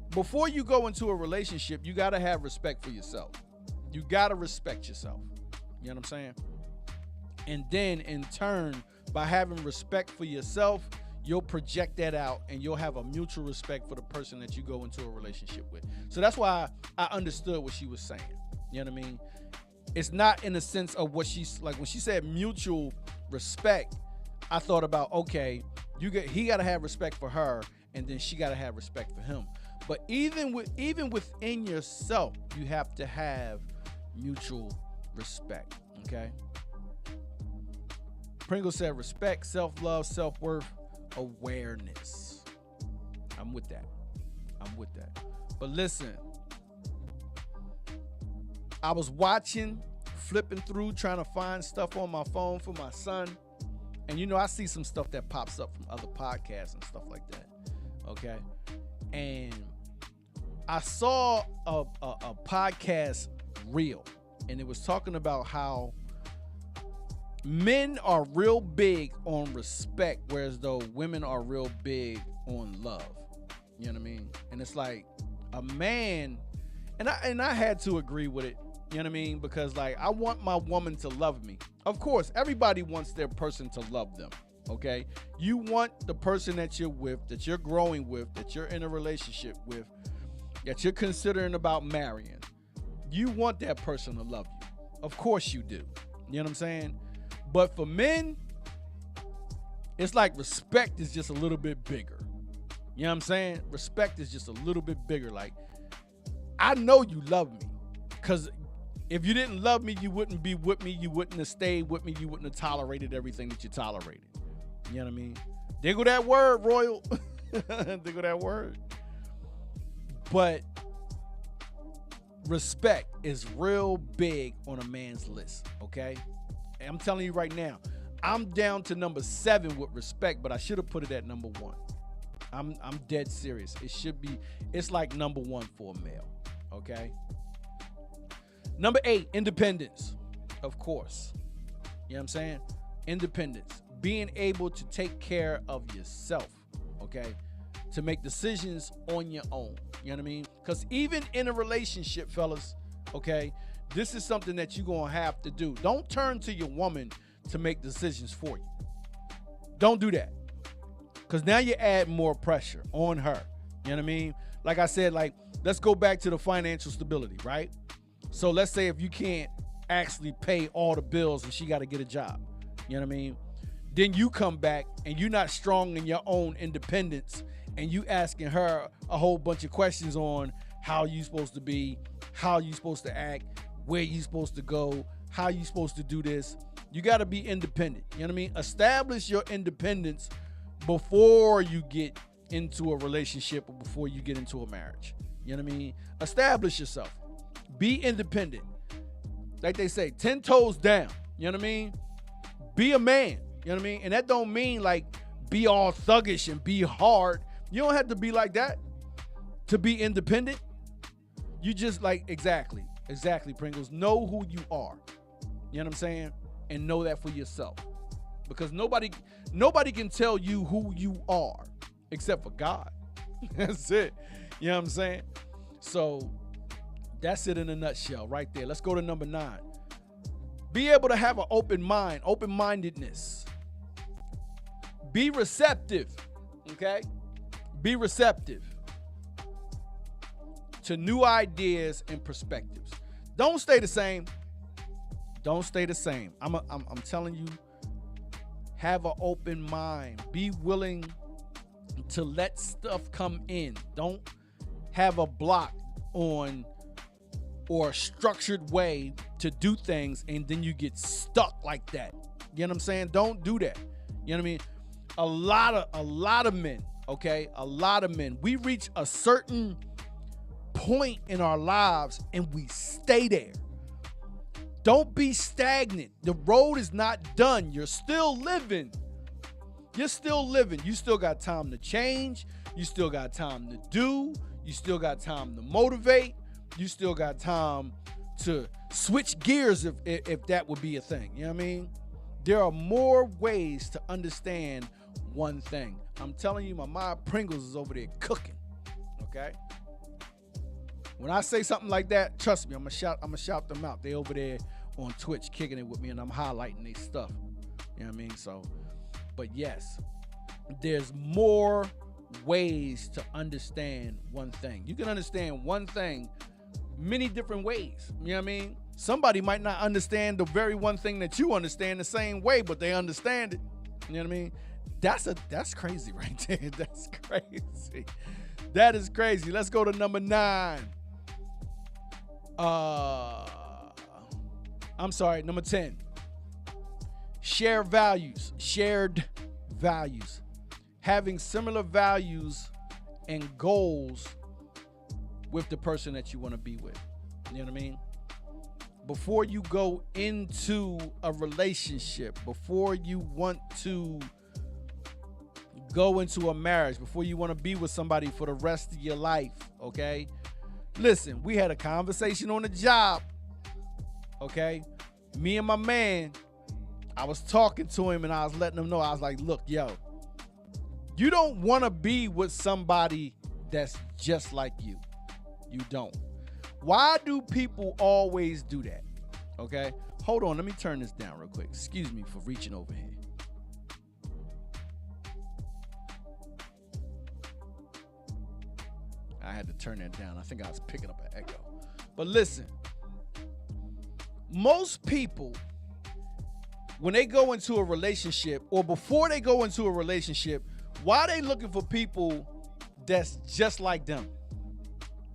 before you go into a relationship, you got to have respect for yourself. You got to respect yourself. You know what I'm saying? And then in turn, by having respect for yourself, you'll project that out and you'll have a mutual respect for the person that you go into a relationship with. So that's why I understood what she was saying. You know what I mean? It's not in the sense of what she's like when she said mutual respect. I thought about, okay, he got to have respect for her, and then she got to have respect for him. But even within yourself, you have to have mutual respect. Okay. Pringle said respect, self-love, self-worth, awareness. I'm with that. But listen, I was flipping through, trying to find stuff on my phone for my son. And I see some stuff that pops up from other podcasts and stuff like that. Okay. And I saw a podcast reel, and it was talking about how men are real big on respect, whereas though women are real big on love. You know what I mean? And it's like a man, and I had to agree with it. You know what I mean? Because like I want my woman to love me. Of course, everybody wants their person to love them. Okay? You want the person that you're with, that you're growing with, that you're in a relationship with, that you're considering about marrying. You want that person to love you. Of course you do. You know what I'm saying? But for men, it's like respect is just a little bit bigger. You know what I'm saying? Respect is just a little bit bigger. Like, I know you love me, because if you didn't love me, you wouldn't be with me. You wouldn't have stayed with me. You wouldn't have tolerated everything that you tolerated. You know what I mean? There go that word, Royal. There go that word. But respect is real big on a man's list, okay? And I'm telling you right now, I'm down to number 7 with respect, but I should have put it at number 1. I'm dead serious. It's like number 1 for a male, okay? Number 8, independence, of course. You know what I'm saying? Independence. Being able to take care of yourself, okay? To make decisions on your own. You know what I mean? Because even in a relationship, fellas, okay, this is something that you're going to have to do. Don't turn to your woman to make decisions for you. Don't do that. Because now you add more pressure on her. You know what I mean? Like I said, like, let's go back to the financial stability, right? So let's say if you can't actually pay all the bills and she got to get a job. You know what I mean? Then you come back and you're not strong in your own independence, and you asking her a whole bunch of questions on how you supposed to be, how you supposed to act, where you supposed to go, how you supposed to do this. You got to be independent. You know what I mean? Establish your independence before you get into a relationship or before you get into a marriage. You know what I mean? Establish yourself. Be independent. Like they say, 10 toes down. You know what I mean? Be a man. You know what I mean? And that don't mean like be all thuggish and be hard. You don't have to be like that to be independent. You just like, exactly, Pringles. Know who you are. You know what I'm saying? And know that for yourself. Because nobody can tell you who you are except for God. That's it. You know what I'm saying? So that's it in a nutshell right there. Let's go to number 9. Be able to have an open mind, open-mindedness. Be receptive, okay? Be receptive to new ideas and perspectives. Don't stay the same. Don't stay the same. I'm telling you, have an open mind. Be willing to let stuff come in. Don't have a block on or a structured way to do things, and then you get stuck like that. You know what I'm saying? Don't do that. You know what I mean? A lot of men, okay? A lot of men, we reach a certain point in our lives and we stay there. Don't be stagnant. The road is not done. You're still living. You're still living. You still got time to change. You still got time to do. You still got time to motivate. You still got time to switch gears if that would be a thing. You know what I mean? There are more ways to understand one thing. I'm telling you, my Ma Pringles is over there cooking. Okay? When I say something like that, trust me, I'm gonna shout them out. They over there on Twitch kicking it with me, and I'm highlighting their stuff. You know what I mean? So, but yes, there's more ways to understand one thing. You can understand one thing many different ways. You know what I mean? Somebody might not understand the very one thing that you understand the same way, but they understand it. You know what I mean? That's crazy right there. That's crazy. That is crazy. Let's go to number 9. Number 10. Shared values. Having similar values and goals with the person that you want to be with. You know what I mean? Before you go into a relationship, before you want to go into a marriage, before you want to be with somebody for the rest of your life, okay? Listen, we had a conversation on the job, okay? Me and my man, I was talking to him and I was letting him know, I was like, look, yo, you don't want to be with somebody that's just like you. You don't. Why do people always do that? Okay? Hold on, let me turn this down real quick. Excuse me for reaching over here. I had to turn that down. I think I was picking up an echo. But listen, most people, when they go into a relationship or before they go into a relationship, why are they looking for people that's just like them?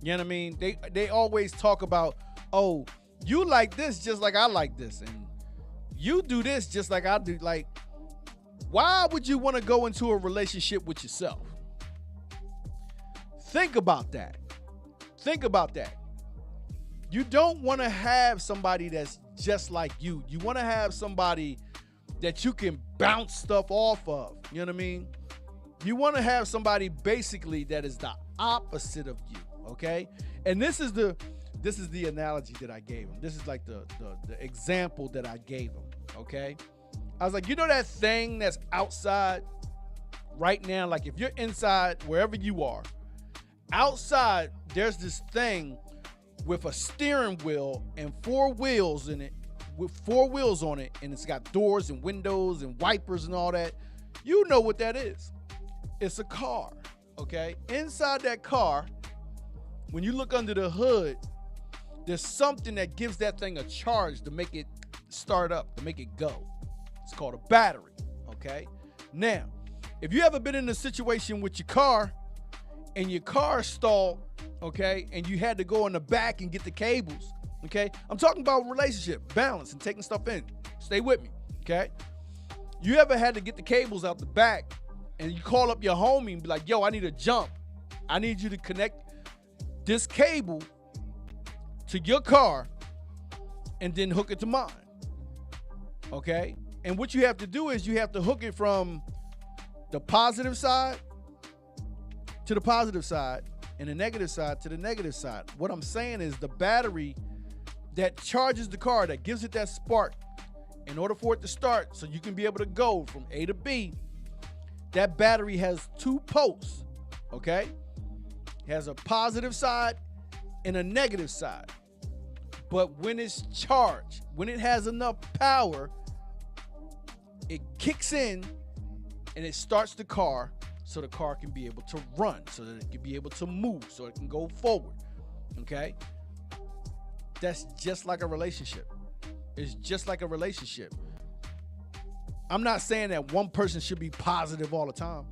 You know what I mean? They always talk about, oh, you like this just like I like this, and you do this just like I do. Like, why would you want to go into a relationship with yourself? Think about that. Think about that. You don't want to have somebody that's just like you. You want to have somebody that you can bounce stuff off of. You know what I mean? You want to have somebody basically that is the opposite of you. Okay, and this is the analogy that I gave him. This is like the example that I gave him. Okay, I was like, you know that thing that's outside right now? Like if you're inside wherever you are, outside there's this thing with a steering wheel and 4 wheels in it, with 4 wheels on it, and it's got doors and windows and wipers and all that. You know what that is? It's a car. Okay, inside that car, when you look under the hood, there's something that gives that thing a charge to make it start up, to make it go. It's called a battery, okay? Now, if you ever been in a situation with your car and your car stalled, okay, and you had to go in the back and get the cables, okay? I'm talking about relationship, balance, and taking stuff in. Stay with me, okay? You ever had to get the cables out the back and you call up your homie and be like, yo, I need a jump. I need you to connect this cable to your car and then hook it to mine. Okay? And what you have to do is you have to hook it from the positive side to the positive side and the negative side to the negative side. What I'm saying is the battery that charges the car, that gives it that spark, in order for it to start so you can be able to go from A to B, that battery has 2 posts. Okay? It has a positive side and a negative side. But when it's charged, when it has enough power, it kicks in and it starts the car so the car can be able to run, so that it can be able to move, so it can go forward. Okay? That's just like a relationship. It's just like a relationship. I'm not saying that one person should be positive all the time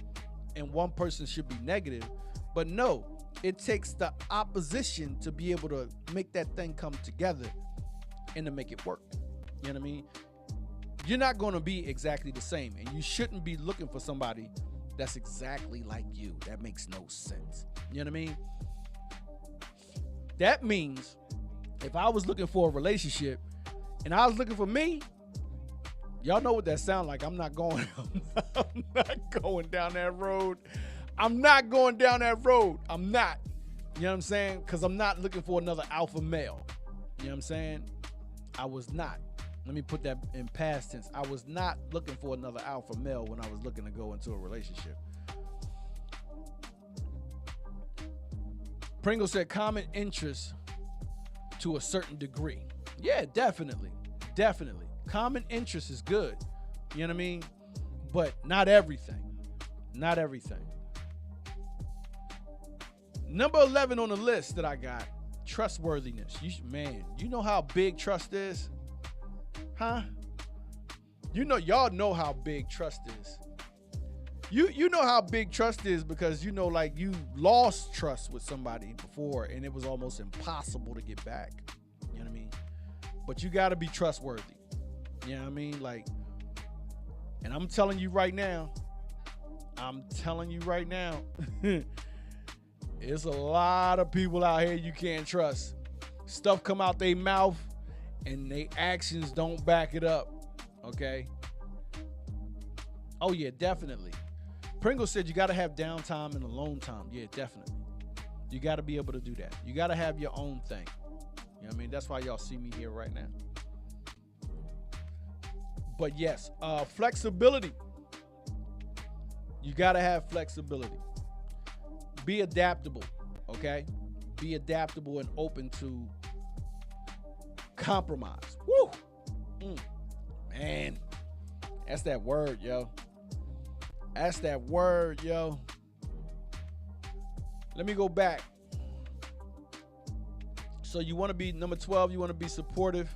and one person should be negative, but no, it takes the opposition to be able to make that thing come together and to make it work. You know what I mean? You're not going to be exactly the same, and you shouldn't be looking for somebody that's exactly like you. That makes no sense. You know what I mean? That means if I was looking for a relationship and I was looking for me, y'all know what that sounds like. I'm not going down that road. I'm not going down that road. I'm not. You know what I'm saying? Because I'm not looking for another alpha male. You know what I'm saying? I was not. Let me put that in past tense. I was not looking for another alpha male when I was looking to go into a relationship. Pringle said common interest to a certain degree. Yeah, definitely. Definitely. Common interest is good. You know what I mean? But not everything. Not everything. Number 11 on the list that I got, trustworthiness. You know how big trust is? Huh? Y'all know how big trust is. You know how big trust is because you lost trust with somebody before and it was almost impossible to get back. You know what I mean? But you got to be trustworthy. You know what I mean? And I'm telling you right now, it's a lot of people out here you can't trust. Stuff come out their mouth and their actions don't back it up. Okay? Oh, yeah, definitely. Pringle said you got to have downtime and alone time. Yeah, definitely. You got to be able to do that. You got to have your own thing. You know what I mean? That's why y'all see me here right now. But yes, flexibility. You got to have flexibility. Be adaptable, okay? Be adaptable and open to compromise. Woo! Man, that's that word, yo. That's that word, yo. Let me go back. So you want to be, number 12, you want to be supportive.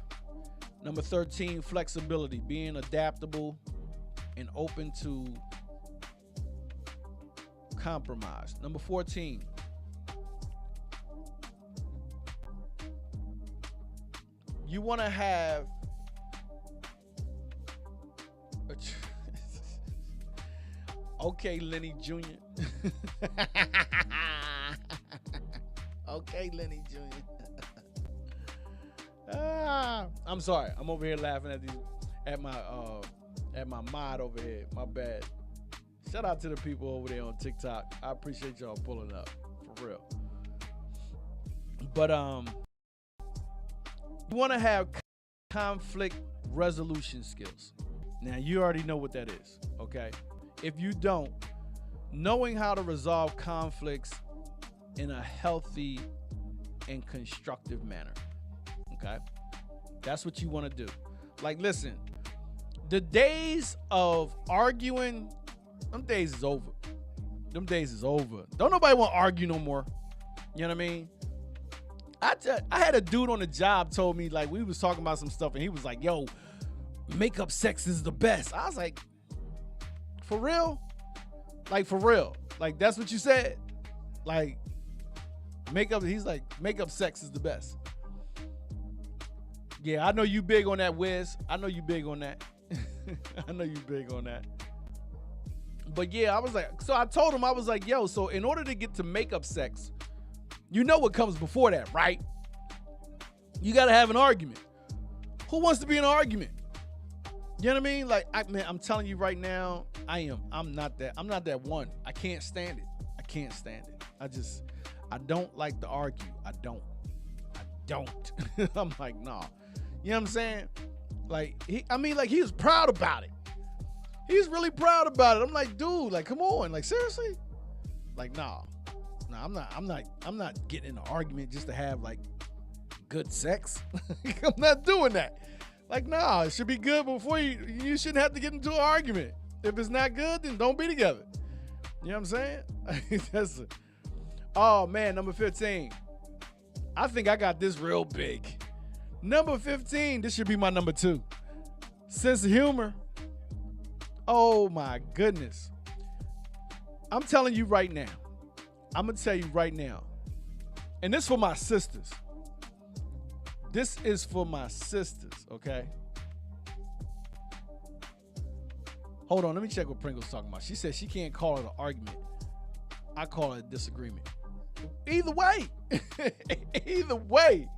Number 13, flexibility, being adaptable and open to compromise. Number 14, you want to have okay, Lenny Jr. Okay, Lenny Jr. I'm sorry. I'm over here laughing at my mod over here. My bad. Shout out to the people over there on TikTok. I appreciate y'all pulling up, for real. But you want to have conflict resolution skills. Now, you already know what that is, okay? If you don't, knowing how to resolve conflicts in a healthy and constructive manner, okay? That's what you want to do. Listen, the days of arguing, them days is over. Them days is over. Don't nobody want to argue no more. You know what I mean? I had a dude on the job told me, we was talking about some stuff, and he was like, yo, makeup sex is the best. I was like, for real? For real? That's what you said? Makeup, he's like, makeup sex is the best. Yeah, I know you big on that, Wiz. I know you big on that. I know you big on that. But yeah, I was like, so I told him, I was like, yo, so in order to get to makeup sex, you know what comes before that, right? You got to have an argument. Who wants to be in an argument? You know what I mean? I'm telling you right now, I'm not that one. I can't stand it. I can't stand it. I don't like to argue. I don't. I'm like, nah. You know what I'm saying? He was proud about it. He's really proud about it. I'm like, dude, come on, seriously? Nah, I'm not getting in an argument just to have good sex. I'm not doing that. Nah, it should be good before you shouldn't have to get into an argument. If it's not good, then don't be together. You know what I'm saying? Oh man, number 15. I think I got this real big. Number 15, this should be my number 2. Sense of humor. Oh my goodness. I'm telling you right now. I'm going to tell you right now. And this for my sisters. This is for my sisters, okay? Hold on, let me check what Pringle's talking about. She said she can't call it an argument. I call it a disagreement. Either way. Either way.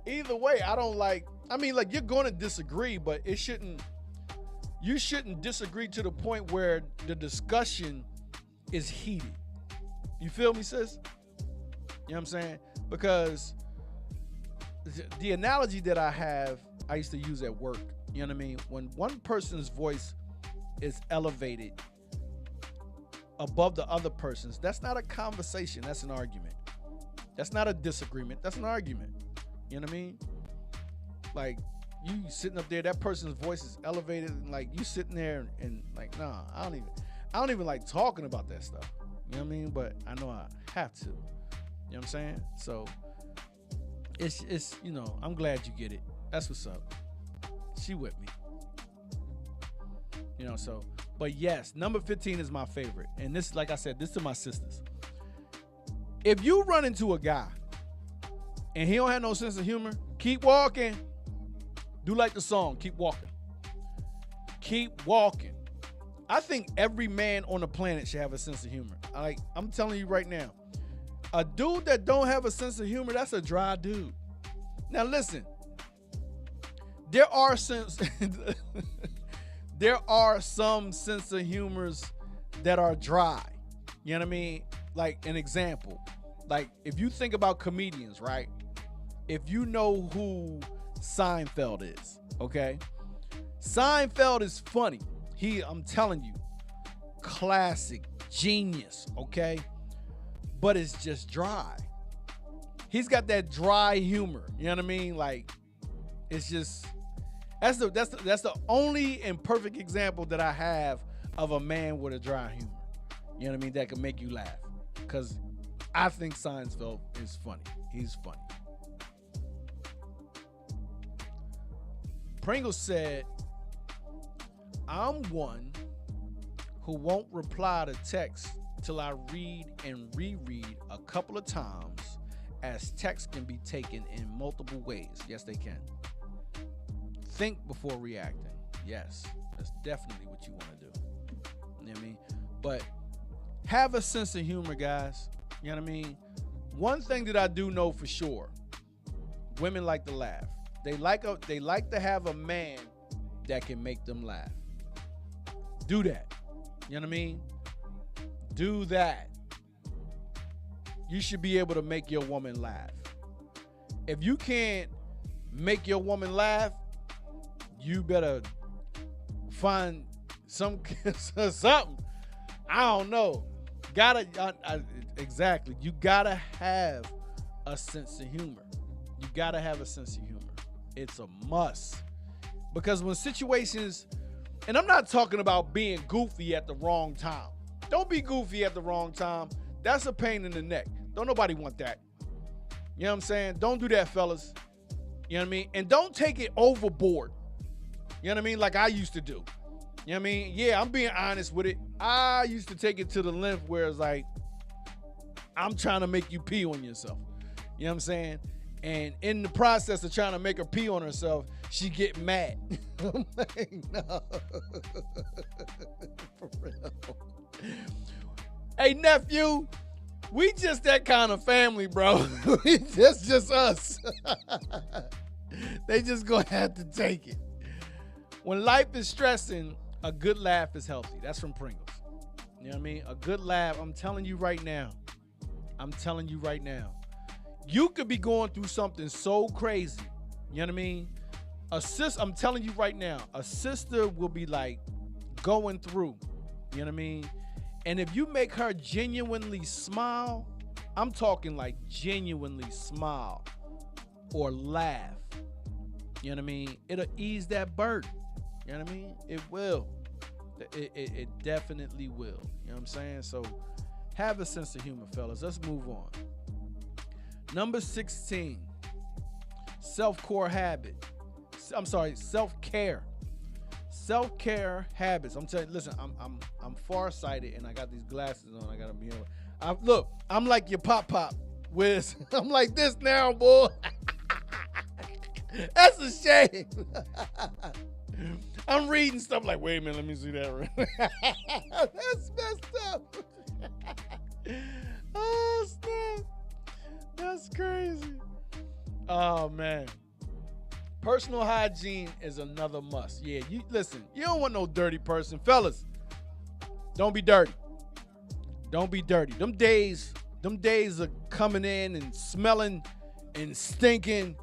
Either way, I don't like, I mean, like, you're going to disagree, but you shouldn't disagree to the point where the discussion is heated. You feel me, sis? You know what I'm saying? Because the analogy that I used to use at work, you know what I mean? When one person's voice is elevated above the other person's, that's not a conversation, that's an argument. That's not a disagreement, that's an argument. You know what I mean? Like, you sitting up there, that person's voice is elevated, and like you sitting there and like, nah, I don't even like talking about that stuff. You know what I mean? But I know I have to. You know what I'm saying? So it's you know, I'm glad you get it. That's what's up. She with me. You know, so, but yes, number 15 is my favorite. And this, like I said, this to my sisters. If you run into a guy and he don't have no sense of humor, keep walking. Do like the song, keep walking. Keep walking. I think every man on the planet should have a sense of humor. I'm telling you right now, a dude that don't have a sense of humor, that's a dry dude. Now listen, there are some sense of humors that are dry. You know what I mean? Like an example, like if you think about comedians, right? If you know who Seinfeld is, okay? Seinfeld is funny. I'm telling you, classic, genius, okay? But it's just dry. He's got that dry humor. You know what I mean? Like, it's just, that's the only and perfect example that I have of a man with a dry humor. You know what I mean? That can make you laugh. Because I think Seinfeld is funny. He's funny. Pringle said, I'm one who won't reply to text till I read and reread a couple of times, as text can be taken in multiple ways. Yes, they can. Think before reacting. Yes, that's definitely what you want to do. You know what I mean? But have a sense of humor, guys. You know what I mean? One thing that I do know for sure, women like to laugh. They like to have a man that can make them laugh. Do that. You know what I mean? Do that. You should be able to make your woman laugh. If you can't make your woman laugh, you better find something. I don't know. Exactly. You gotta have a sense of humor. You gotta have a sense of humor. It's a must. Because when situations, and I'm not talking about being goofy at the wrong time. Don't be goofy at the wrong time. That's a pain in the neck. Don't nobody want that. You know what I'm saying? Don't do that, fellas. You know what I mean? And don't take it overboard. You know what I mean? Like I used to do. You know what I mean? Yeah, I'm being honest with it. I used to take it to the length where it's like, I'm trying to make you pee on yourself. You know what I'm saying? And in the process of trying to make her pee on herself, she get mad. I'm like, no. For real. Hey, nephew, we just that kind of family, bro. That's just us. They just gonna have to take it. When life is stressing, a good laugh is healthy. That's from Pringles. You know what I mean? A good laugh, I'm telling you right now. You could be going through something so crazy. You know what I mean? I'm telling you right now, a sister will be like going through. You know what I mean? And if you make her genuinely smile, I'm talking like genuinely smile or laugh. You know what I mean? It'll ease that burden. You know what I mean? It will. It definitely will. You know what I'm saying? So have a sense of humor, fellas. Let's move on. Number 16, self-care habit. Self-care. Self-care habits. I'm telling you, listen, I'm farsighted and I got these glasses on. I gotta be able. Look, I'm like your pop Wiz, I'm like this now, boy. That's a shame. I'm reading stuff like, wait a minute, let me see that. That's messed up. Oh, snap. That's crazy. Oh, man. Personal hygiene is another must. Yeah, you listen, you don't want no dirty person. Fellas, don't be dirty. Don't be dirty. Them days are coming in and smelling and stinking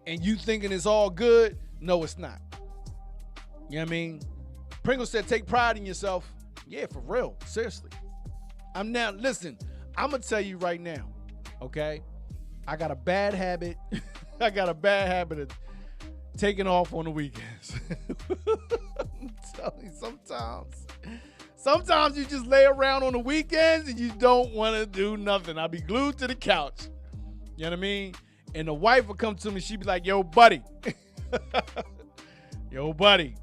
and you thinking it's all good. No, it's not. You know what I mean? Pringle said, take pride in yourself. Yeah, for real. Seriously. Listen, I'm going to tell you right now, okay? I got a bad habit. I got a bad habit of taking off on the weekends. I'm telling you, sometimes you just lay around on the weekends and you don't want to do nothing. I'll be glued to the couch. You know what I mean? And the wife will come to me. She'd be like, yo, buddy. Yo, buddy.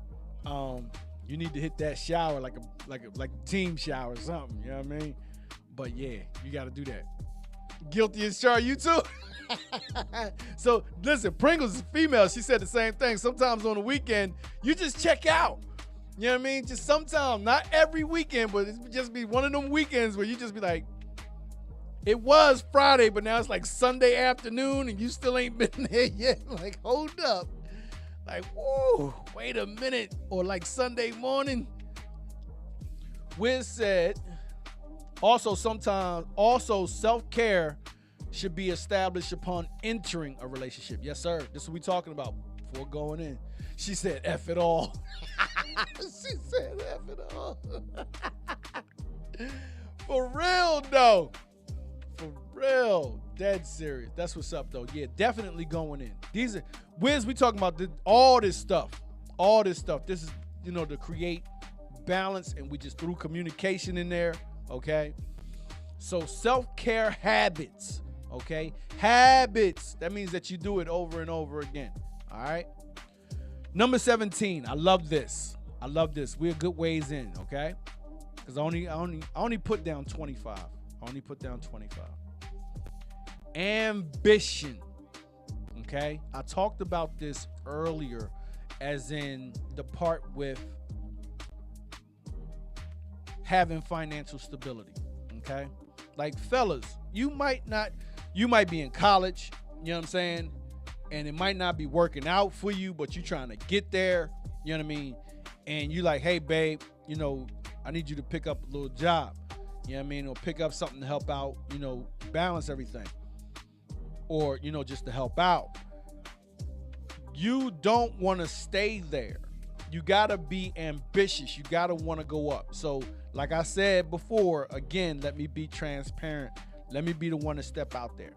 You need to hit that shower like a team shower or something. You know what I mean? But yeah, you got to do that. Guilty as charged, you too? So listen, Pringles is female. She said the same thing. Sometimes on the weekend, you just check out. You know what I mean? Just sometimes, not every weekend, but it just be one of them weekends where you just be like, it was Friday, but now it's like Sunday afternoon and you still ain't been there yet. Like, hold up. Like, whoa, wait a minute. Or like Sunday morning. Wiz said, also self-care should be established upon entering a relationship. Yes, sir. This is what we talking about before going in. She said, F it all. She said, F it all. For real, though. For real. Dead serious. That's what's up, though. Yeah, definitely going in. These are, Wiz, we talking about all this stuff. All this stuff. This is, to create balance, and we just threw communication in there, okay? So self-care habits, okay? Habits. That means that you do it over and over again, all right? Number 17. I love this. We're a good ways in, okay? Because I only put down 25. Ambition. Okay? I talked about this earlier, as in the part with having financial stability. Okay? Like, fellas, you might be in college, you know what I'm saying? And it might not be working out for you, but you're trying to get there, you know what I mean? And you like, hey, babe, I need you to pick up a little job, you know what I mean? Or pick up something to help out, balance everything. Or, just to help out. You don't want to stay there. You got to be ambitious. You got to want to go up. So, like I said before, again, let me be transparent. Let me be the one to step out there.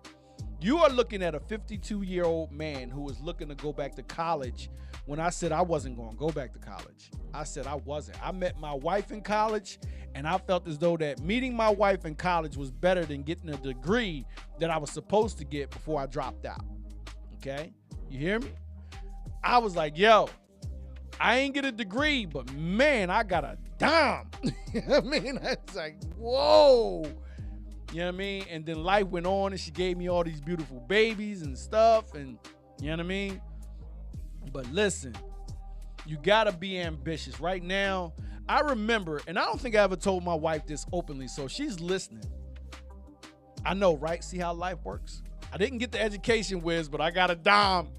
You are looking at a 52-year-old man who is looking to go back to college. When I said I wasn't going to go back to college, I said I wasn't. I met my wife in college, and I felt as though that meeting my wife in college was better than getting a degree that I was supposed to get before I dropped out. Okay? You hear me? I was like, yo, I ain't get a degree, but man, I got a dime. You know what I mean? It's like, whoa. You know what I mean? And then life went on, and she gave me all these beautiful babies and stuff, and you know what I mean? But listen, you gotta be ambitious. Right now, I remember, and I don't think I ever told my wife this openly, so she's listening. I know, right? See how life works? I didn't get the education, Wiz, but I got a dime.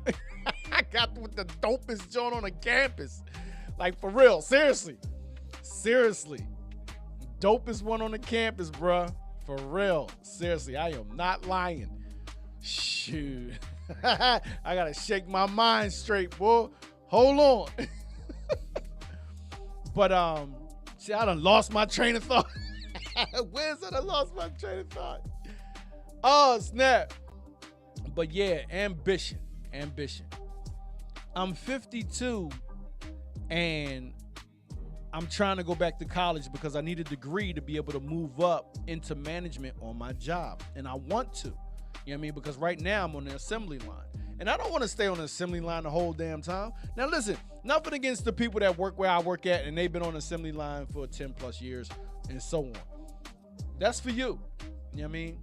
I got with the dopest joint on the campus. Like, for real, seriously. Dopest one on the campus, bruh. For real. Seriously, I am not lying. Shoot. I gotta shake my mind straight, boy. Hold on. But see, I done lost my train of thought. Where's I done lost my train of thought? Oh, snap. But yeah, ambition. I'm 52 and I'm trying to go back to college because I need a degree to be able to move up into management on my job. And I want to. You know what I mean? Because right now I'm on the assembly line. And I don't want to stay on the assembly line the whole damn time. Now listen, nothing against the people that work where I work at and they've been on the assembly line for 10 plus years and so on. That's for you. You know what I mean?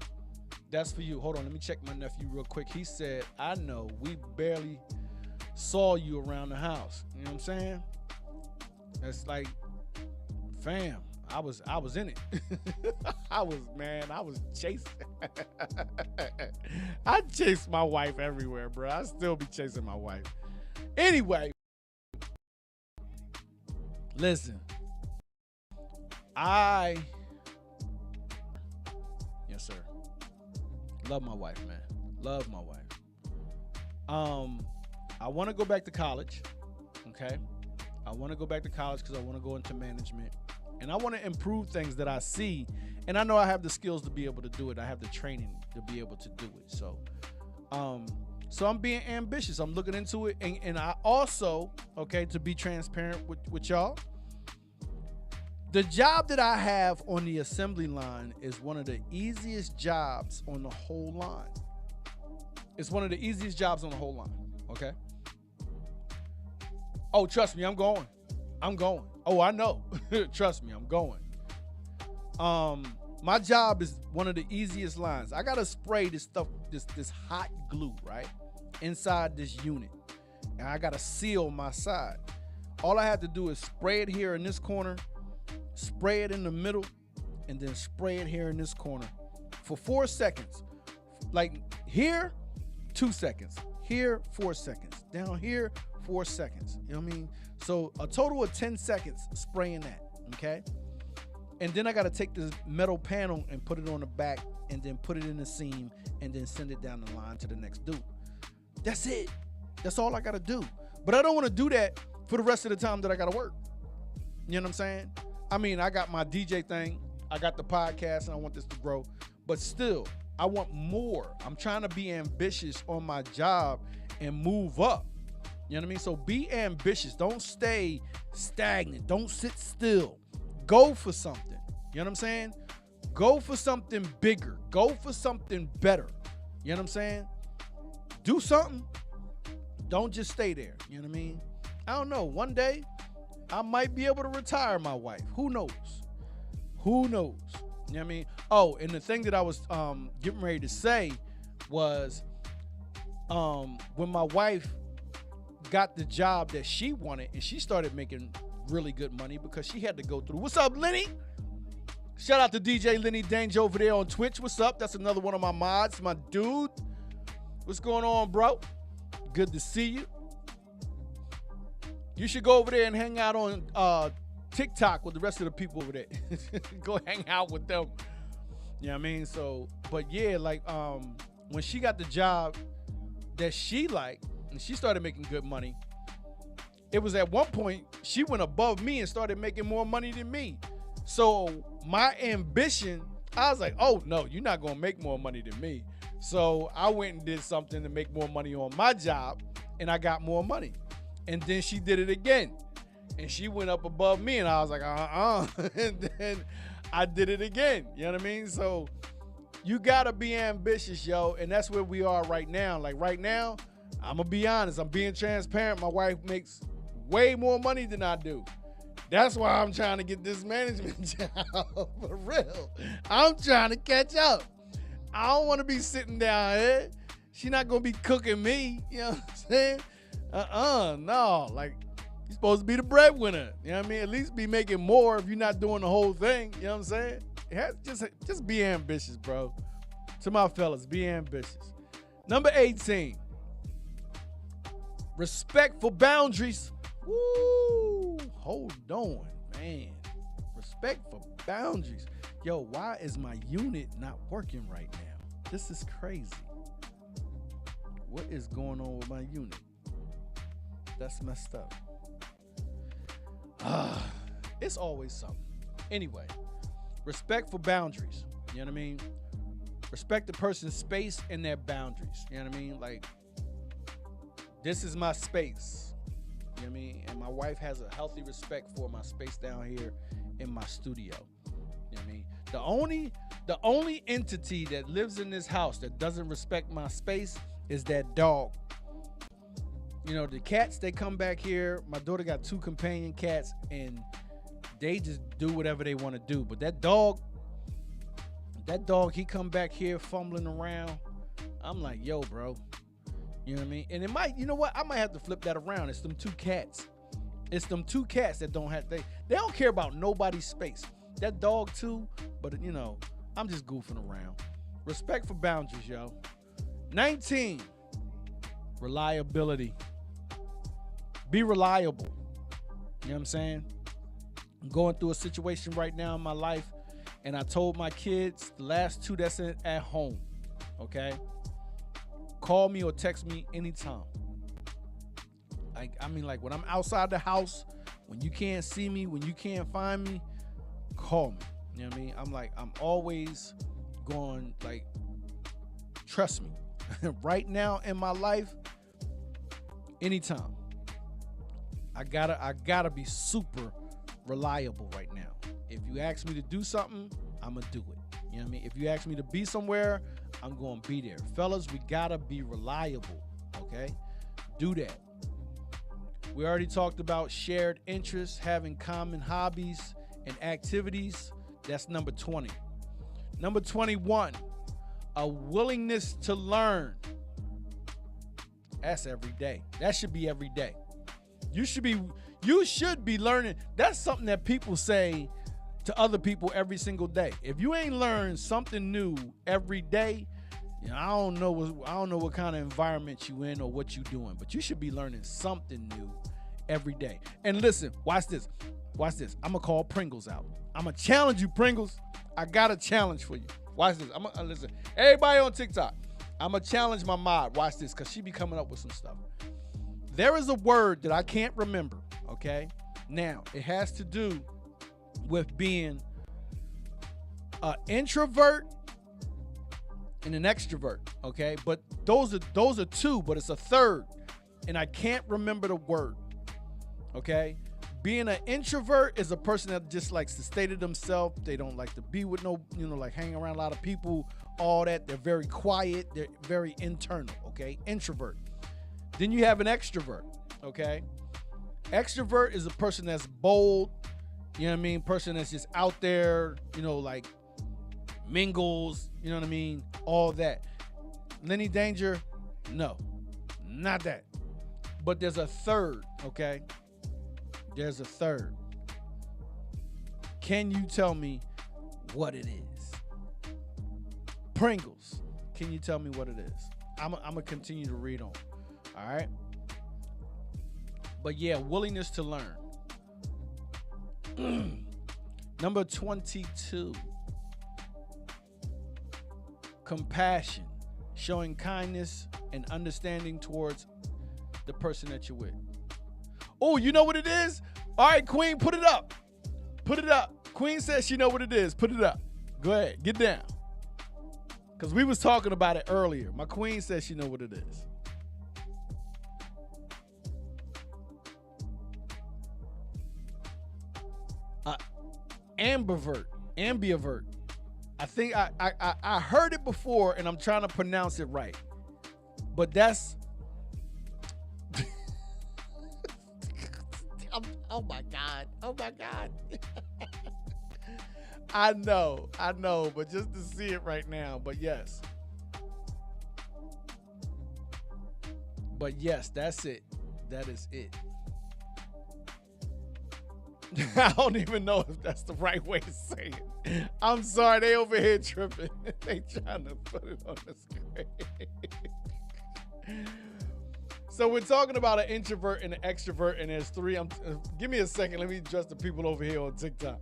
That's for you. Hold on, let me check my nephew real quick. He said, I know, we barely saw you around the house. You know what I'm saying? That's like, fam, I was in it. I was chasing. I chase my wife everywhere, bro. I still be chasing my wife. Anyway, listen. Yes, sir. Love my wife, man. Love my wife. I want to go back to college. Okay. I want to go back to college because I want to go into management. And I want to improve things that I see. And I know I have the skills to be able to do it. I have the training to be able to do it. So I'm being ambitious. I'm looking into it. And I also, okay, to be transparent with y'all, the job that I have on the assembly line is one of the easiest jobs on the whole line. It's one of the easiest jobs on the whole line, okay? Oh, trust me, I'm going. Oh, I know. Trust me, I'm going. My job is one of the easiest lines. I gotta spray this stuff, this hot glue, right, inside this unit, and I gotta seal my side. All I have to do is spray it here in this corner, spray it in the middle, and then spray it here in this corner for 4 seconds. Like here, 2 seconds. Here, 4 seconds. Down here, 4 seconds. You know what I mean? So a total of 10 seconds spraying that, okay? And then I gotta take this metal panel and put it on the back and then put it in the seam and then send it down the line to the next dude. That's it. That's all I gotta do. But I don't wanna do that for the rest of the time that I gotta work. You know what I'm saying? I mean, I got my DJ thing, I got the podcast, and I want this to grow, but still, I want more. I'm trying to be ambitious on my job and move up. You know what I mean? So be ambitious. Don't stay stagnant. Don't sit still. Go for something. You know what I'm saying? Go for something bigger. Go for something better. You know what I'm saying? Do something. Don't just stay there. You know what I mean? I don't know. One day, I might be able to retire my wife. Who knows? Who knows? You know what I mean? Oh, and the thing that I was getting ready to say was when my wife got the job that she wanted and she started making really good money because she had to go through. What's up, Lenny? Shout out to DJ Lenny Danger over there on Twitch. What's up? That's another one of my mods, my dude. What's going on, bro? Good to see you. You should go over there and hang out on TikTok with the rest of the people over there. Go hang out with them. You know what I mean? So, but yeah, like when she got the job that she liked and she started making good money, it was at one point she went above me and started making more money than me. So my ambition, I was like, oh no, you're not gonna make more money than me. So I went and did something to make more money on my job and I got more money. And then she did it again. And she went up above me and I was like, And then I did it again. You know what I mean? So you gotta be ambitious, yo. And that's where we are right now. Like right now, I'm gonna be honest, I'm being transparent. My wife makes way more money than I do. That's why I'm trying to get this management job. For real. I'm trying to catch up. I don't want to be sitting down here. She's not gonna be cooking me. You know what I'm saying? No. Like, you're supposed to be the breadwinner. You know what I mean? At least be making more if you're not doing the whole thing. You know what I'm saying? Just be ambitious, bro. To my fellas, be ambitious. Number 18. Respect for boundaries. Woo! Hold on, man. Respect for boundaries. Yo, why is my unit not working right now? This is crazy. What is going on with my unit? That's messed up. It's always something. Anyway, respect for boundaries. You know what I mean? Respect the person's space and their boundaries. You know what I mean? Like, this is my space. You know what I mean? And my wife has a healthy respect for my space down here in my studio. You know what I mean? The only entity that lives in this house that doesn't respect my space is that dog. You know, the cats, they come back here. My daughter got 2 companion cats, and they just do whatever they want to do. But that dog That dog, he come back here fumbling around. I'm like, yo, bro. You know what I mean? And it might, you know what? I might have to flip that around. It's them two cats. It's them two cats that don't have, they don't care about nobody's space. That dog too, but you know, I'm just goofing around. Respect for boundaries, yo. 19, reliability. Be reliable. You know what I'm saying? I'm going through a situation right now in my life, and I told my kids, the last two that's at home, okay? Call me or text me anytime. I mean, like when I'm outside the house, when you can't see me, when you can't find me, call me. You know what I mean? I'm always going, like, trust me. Right now in my life, anytime. I gotta be super reliable right now. If you ask me to do something, I'm gonna do it. You know what I mean? If you ask me to be somewhere, I'm gonna be there. Fellas, we gotta be reliable, okay? Do that. We already talked about shared interests, having common hobbies and activities. That's number 20. Number 21, a willingness to learn. That's every day. That should be every day. You should be learning. That's something that people say to other people every single day. If you ain't learned something new every day, you know, I don't know what kind of environment you in or what you doing, but you should be learning something new every day. And listen, watch this. Watch this. I'm gonna call Pringles out. I'm gonna challenge you, Pringles. I got a challenge for you. Watch this. I'm gonna listen. Everybody on TikTok, I'm gonna challenge my mod. Watch this, cause she be coming up with some stuff. There is a word that I can't remember. Okay. Now it has to do with being an introvert and an extrovert. Okay, but those are two, but it's a third, and I can't remember the word. Okay. Being an introvert is a person that just likes to stay to themselves. They don't like to be with like hanging around a lot of people, all that. They're very quiet. They're very internal, okay? Introvert. Then you have an extrovert, okay? Extrovert is a person that's bold, you know what I mean? Person that's just out there, like mingles, you know what I mean? All that. Lenny Danger, no, not that. But there's a third, okay? There's a third. Can you tell me what it is? Pringles, can you tell me what it is? I'm going to continue to read on. All right? But yeah, willingness to learn. Number 22. Compassion. Showing kindness and understanding towards the person that you're with. Oh, you know what it is? All right, Queen, put it up. Put it up. Queen says she know what it is. Put it up. Go ahead. Get down. Because we was talking about it earlier. My queen says she know what it is. Ambivert. I think I heard it before, and I'm trying to pronounce it right. But that's... Oh my God. I know, but just to see it right now, but yes. But yes, that's it. That is it. I don't even know if that's the right way to say it. I'm sorry, they over here tripping. They trying to put it on the screen. So we're talking about an introvert and an extrovert, and there's three. Give me a second. Let me address the people over here on TikTok.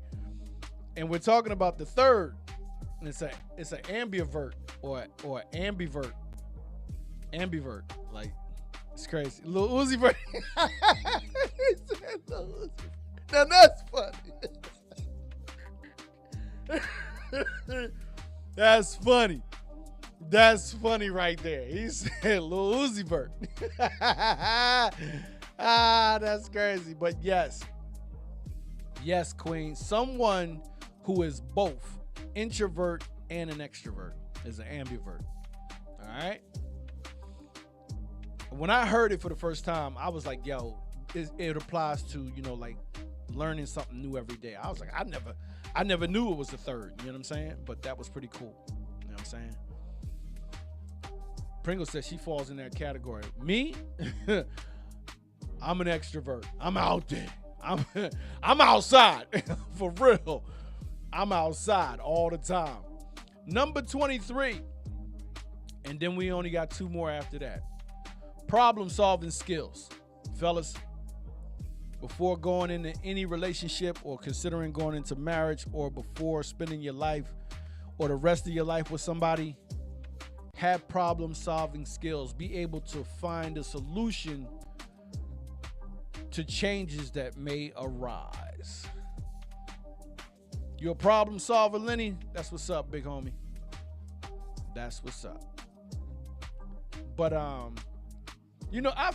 And we're talking about the third. And it's an ambivert or ambivert. Ambivert, like it's crazy. Lil Uzi Vert. Now that's funny. That's funny. That's funny right there. He said Lil Uzi Vert. That's crazy. But yes, Queen. Someone who is both introvert and an extrovert is an ambivert. All right. When I heard it for the first time, I was like, yo, it applies to, like learning something new every day. I was like, I never knew it was the third. You know what I'm saying? But that was pretty cool. You know what I'm saying? Pringle says she falls in that category. Me, I'm an extrovert. I'm out there. I'm outside for real. I'm outside all the time. Number 23, and then we only got 2 more after that. Problem-solving skills, fellas. Before going into any relationship or considering going into marriage or before spending your life or the rest of your life with somebody, have problem-solving skills. Be able to find a solution to changes that may arise. You a problem solver, Lenny? That's what's up, big homie. That's what's up. But I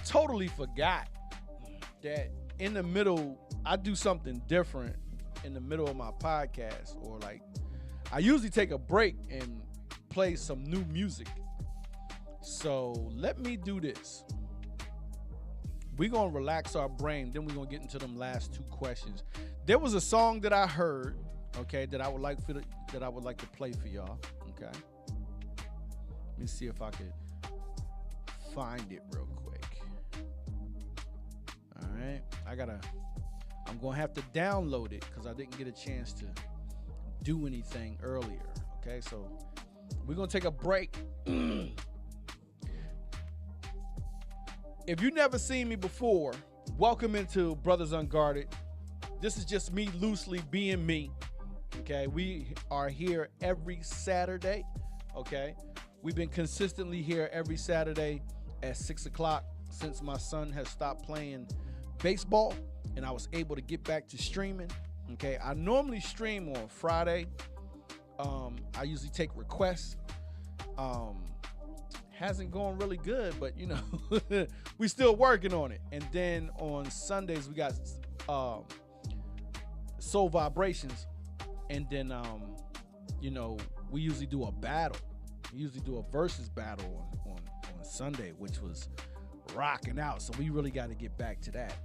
totally forgot that in the middle, I do something different in the middle of my podcast, or like I usually take a break and play some new music. So let me do this. We're going to relax our brain. Then we're going to get into them last 2 questions. There was a song that I heard, okay, that I would like to play for y'all, okay? Let me see if I could find it real quick. All right. I'm going to have to download it because I didn't get a chance to do anything earlier, okay? So we're going to take a break. If you've never seen me before, welcome into Brothers Unguarded. This is just me loosely being me, okay? We are here every Saturday, okay? We've been consistently here every Saturday at 6 o'clock since my son has stopped playing baseball and I was able to get back to streaming, okay? I normally stream on Friday. I usually take requests. Hasn't gone really good, but we still working on it. And then on Sundays we got Soul Vibrations, and then we usually do a battle. We usually do a versus battle on Sunday, which was rocking out. So we really got to get back to that.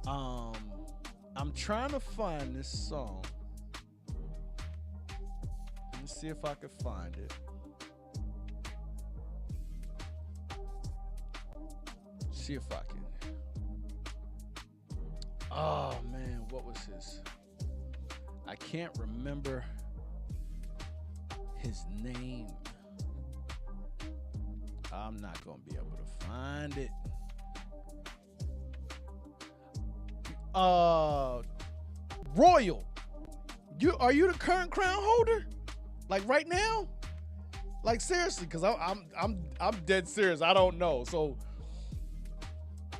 I'm trying to find this song. Let me see if I can find it. See if I can. Oh man, what was his? I can't remember his name. I'm not gonna be able to find it. Royal, are you the current crown holder? Like right now? Like seriously, because I'm dead serious. I don't know. So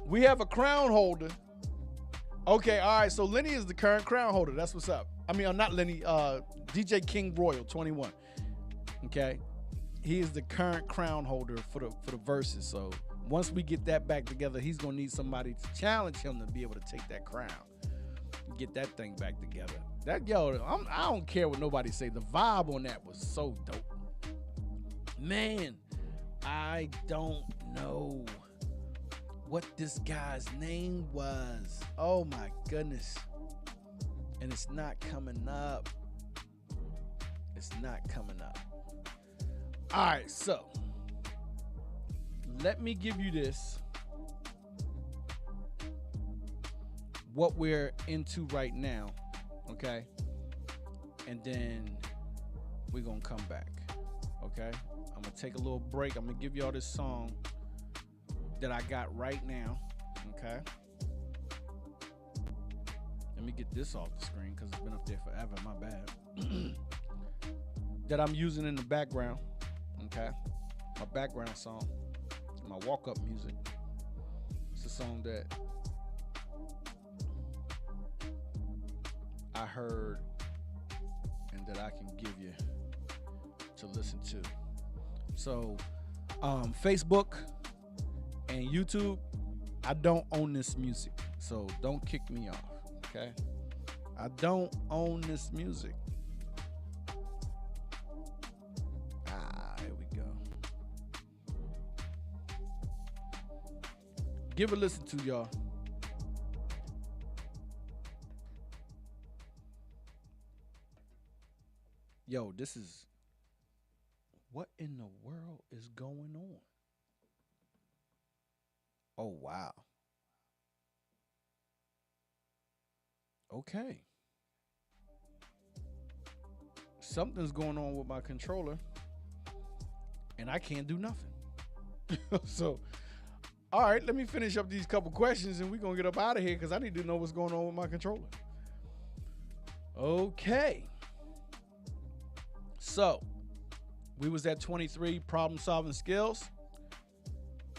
we have a crown holder. Okay, all right. So Lenny is the current crown holder. That's what's up. I mean, not Lenny. DJ King Royal 21. Okay, he is the current crown holder for the verses. So once we get that back together, he's gonna need somebody to challenge him to be able to take that crown, get that thing back together. I don't care what nobody say. The vibe on that was so dope. Man, I don't know what this guy's name was. Oh my goodness. And it's not coming up. It's not coming up. All right, so let me give you this. What we're into right now, okay? And then we're gonna come back, okay? I'm gonna take a little break. I'm gonna give y'all this song that I got right now, okay? Let me get this off the screen because it's been up there forever, my bad. That I'm using in the background, okay? My background song, my walk-up music. It's a song that I heard and that I can give you to listen to. So, Facebook and YouTube, I don't own this music, so don't kick me off, okay? I don't own this music. Here we go. Give a listen to y'all. Yo, this is what in the world is going on? Oh wow. Okay. Something's going on with my controller and I can't do nothing. So, all right, let me finish up these couple questions and we're going to get up out of here because I need to know what's going on with my controller. Okay. So, we was at 23, problem solving skills.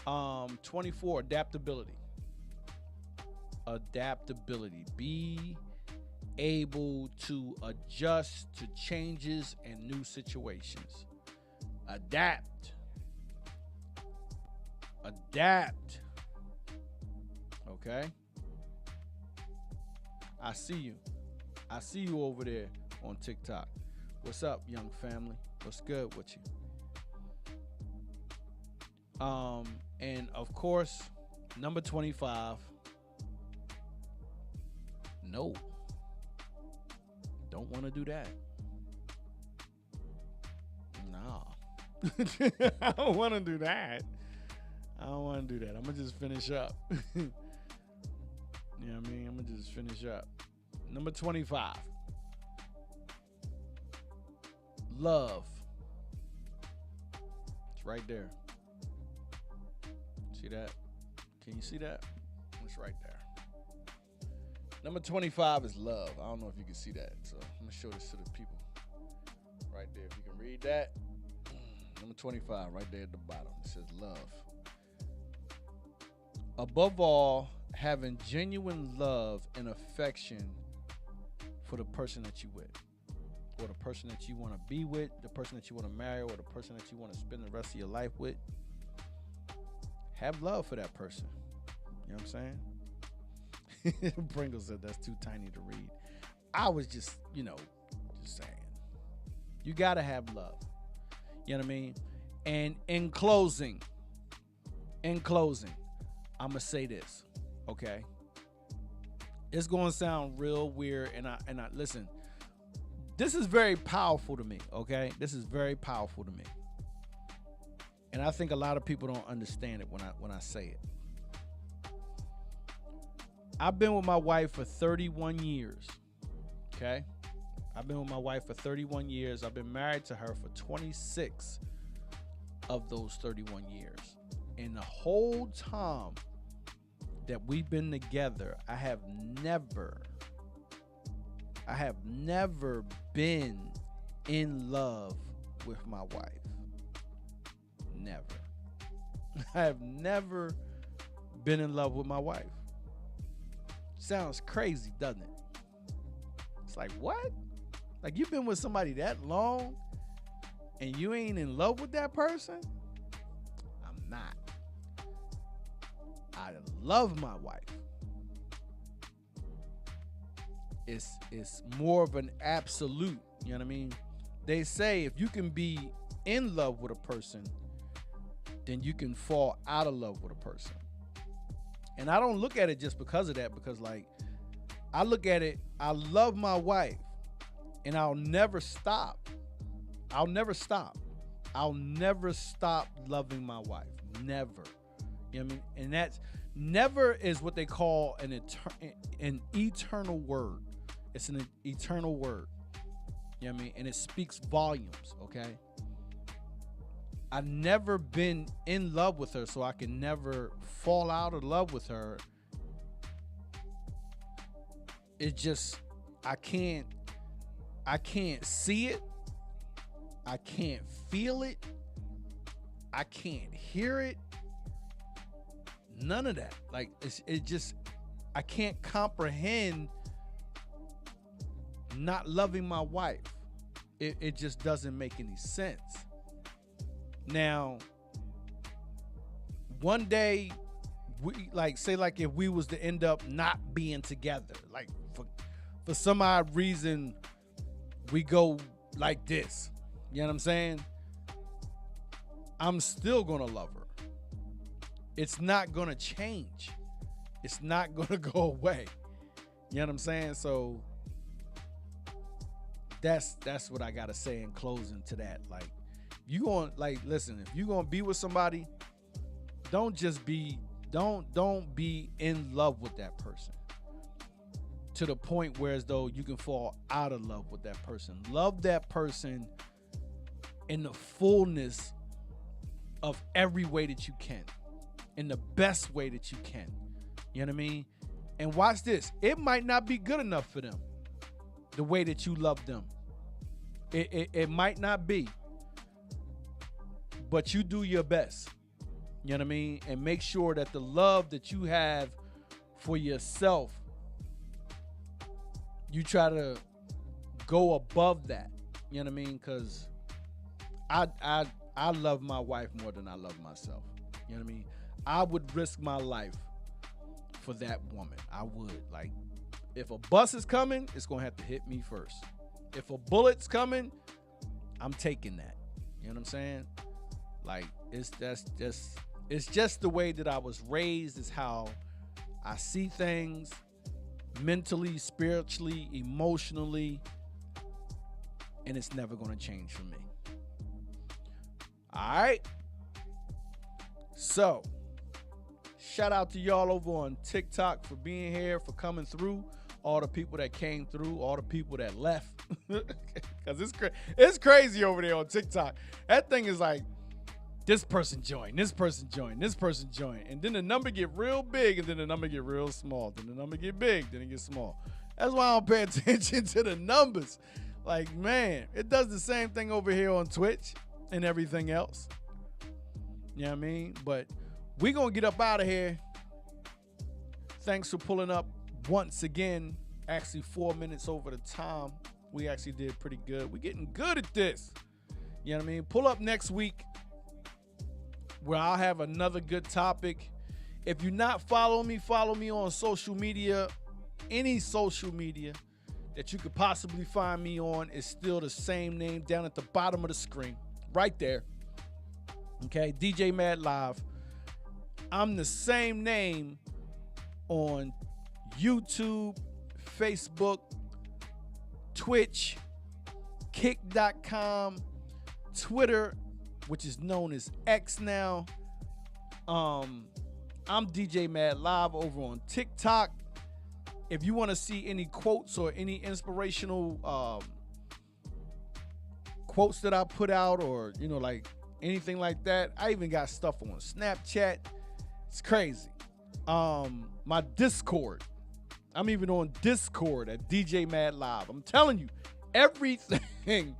24, adaptability. Adaptability. Be able to adjust to changes and new situations. Adapt. Okay? I see you. I see you over there on TikTok. What's up, young family? What's good with you? And of course, number 25. No. Don't want to do that. Nah. I don't want to do that. I'm going to just finish up. You know what I mean? I'm going to just finish up. Number 25. Love. It's right there. See that? Can you see that? It's right there. Number 25 is love. I don't know if you can see that, so I'm going to show this to the people. Right there. If you can read that. Number 25, right there at the bottom. It says love. Above all, having genuine love and affection for the person that you with, or the person that you want to be with, the person that you want to marry, or the person that you want to spend the rest of your life with. Have love for that person. You know what I'm saying? Pringle said that's too tiny to read. I was just saying. You got to have love. You know what I mean? And in closing, I'm going to say this, okay? It's going to sound real weird, and I listen, this is very powerful to me, okay? This is very powerful to me. And I think a lot of people don't understand it when I say it. I've been with my wife for 31 years, okay? I've been with my wife for 31 years. I've been married to her for 26 of those 31 years. And the whole time that we've been together, I have never been in love with my wife. Never. I have never been in love with my wife. Sounds crazy, doesn't it? It's like, what? Like, you've been with somebody that long and you ain't in love with that person? I'm not. I love my wife. It's more of an absolute, you know what I mean? They say if you can be in love with a person, then you can fall out of love with a person. And I don't look at it just because of that, because like, I look at it, I love my wife and I'll never stop. I'll never stop loving my wife. Never. You know what I mean? And that's never is what they call an eternal word. It's an eternal word. You know what I mean? And it speaks volumes, okay? I've never been in love with her, so I can never fall out of love with her. It just, I can't see it. I can't feel it. I can't hear it. None of that. Like, it just, I can't comprehend not loving my wife. It just doesn't make any sense. Now, one day, we say if we was to end up not being together, like for some odd reason, we go like this. You know what I'm saying? I'm still gonna love her. It's not gonna change. It's not gonna go away. You know what I'm saying? So that's what I gotta say in closing to that. Like, you going like listen, if you gonna be with somebody, don't be in love with that person to the point where as though you can fall out of love with that person. Love that person in the fullness of every way that you can, in the best way that you can. You know what I mean? And watch this. It might not be good enough for them the way that you love them. It might not be. But you do your best. You know what I mean? And make sure that the love that you have for yourself, you try to go above that. You know what I mean? Because I love my wife more than I love myself. You know what I mean? I would risk my life for that woman. I would. Like, if a bus is coming, it's going to have to hit me first. If a bullet's coming, I'm taking that. You know what I'm saying? Like, it's just the way that I was raised. Is how I see things mentally, spiritually, emotionally, and it's never going to change for me. All right. So, shout out to y'all over on TikTok for being here, for coming through. All the people that came through, all the people that left. Because it's crazy over there on TikTok. That thing is like, this person joined, this person joined, this person joined. And then the number get real big, and then the number get real small. Then the number get big, then it gets small. That's why I don't pay attention to the numbers. Like, man, it does the same thing over here on Twitch and everything else. You know what I mean? But we going to get up out of here. Thanks for pulling up once again. Actually 4 minutes over the time. We actually did pretty good. We're getting good at this. You know what I mean? Pull up next week, where I'll have another good topic. If you're not following me, follow me on social media. Any social media that you could possibly find me on is still the same name down at the bottom of the screen. Right there. Okay, DJ Mad Live. I'm the same name on YouTube, Facebook, Twitch, Kick.com, Twitter, which is known as X now. I'm DJ Mad Live over on TikTok. If you want to see any quotes or any inspirational quotes that I put out, or, you know, like anything like that, I even got stuff on Snapchat. It's crazy. My Discord. I'm even on Discord at DJ Mad Live. I'm telling you, everything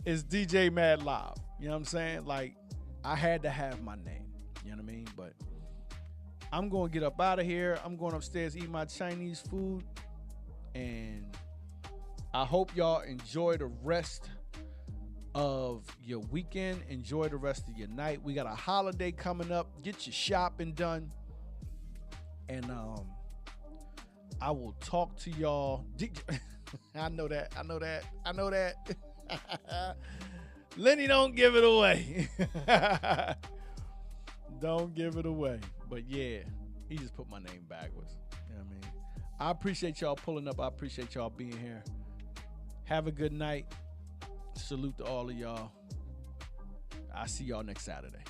is DJ Mad Live. You know what I'm saying? Like, I had to have my name. You know what I mean? But I'm going to get up out of here. I'm going upstairs, eat my Chinese food. And I hope y'all enjoy the rest of your weekend. Enjoy the rest of your night. We got a holiday coming up. Get your shopping done. And I will talk to y'all. I know that. Lenny, don't give it away. Don't give it away. But yeah, he just put my name backwards. You know what I mean? I appreciate y'all pulling up. I appreciate y'all being here. Have a good night. Salute to all of y'all. I'll see y'all next Saturday.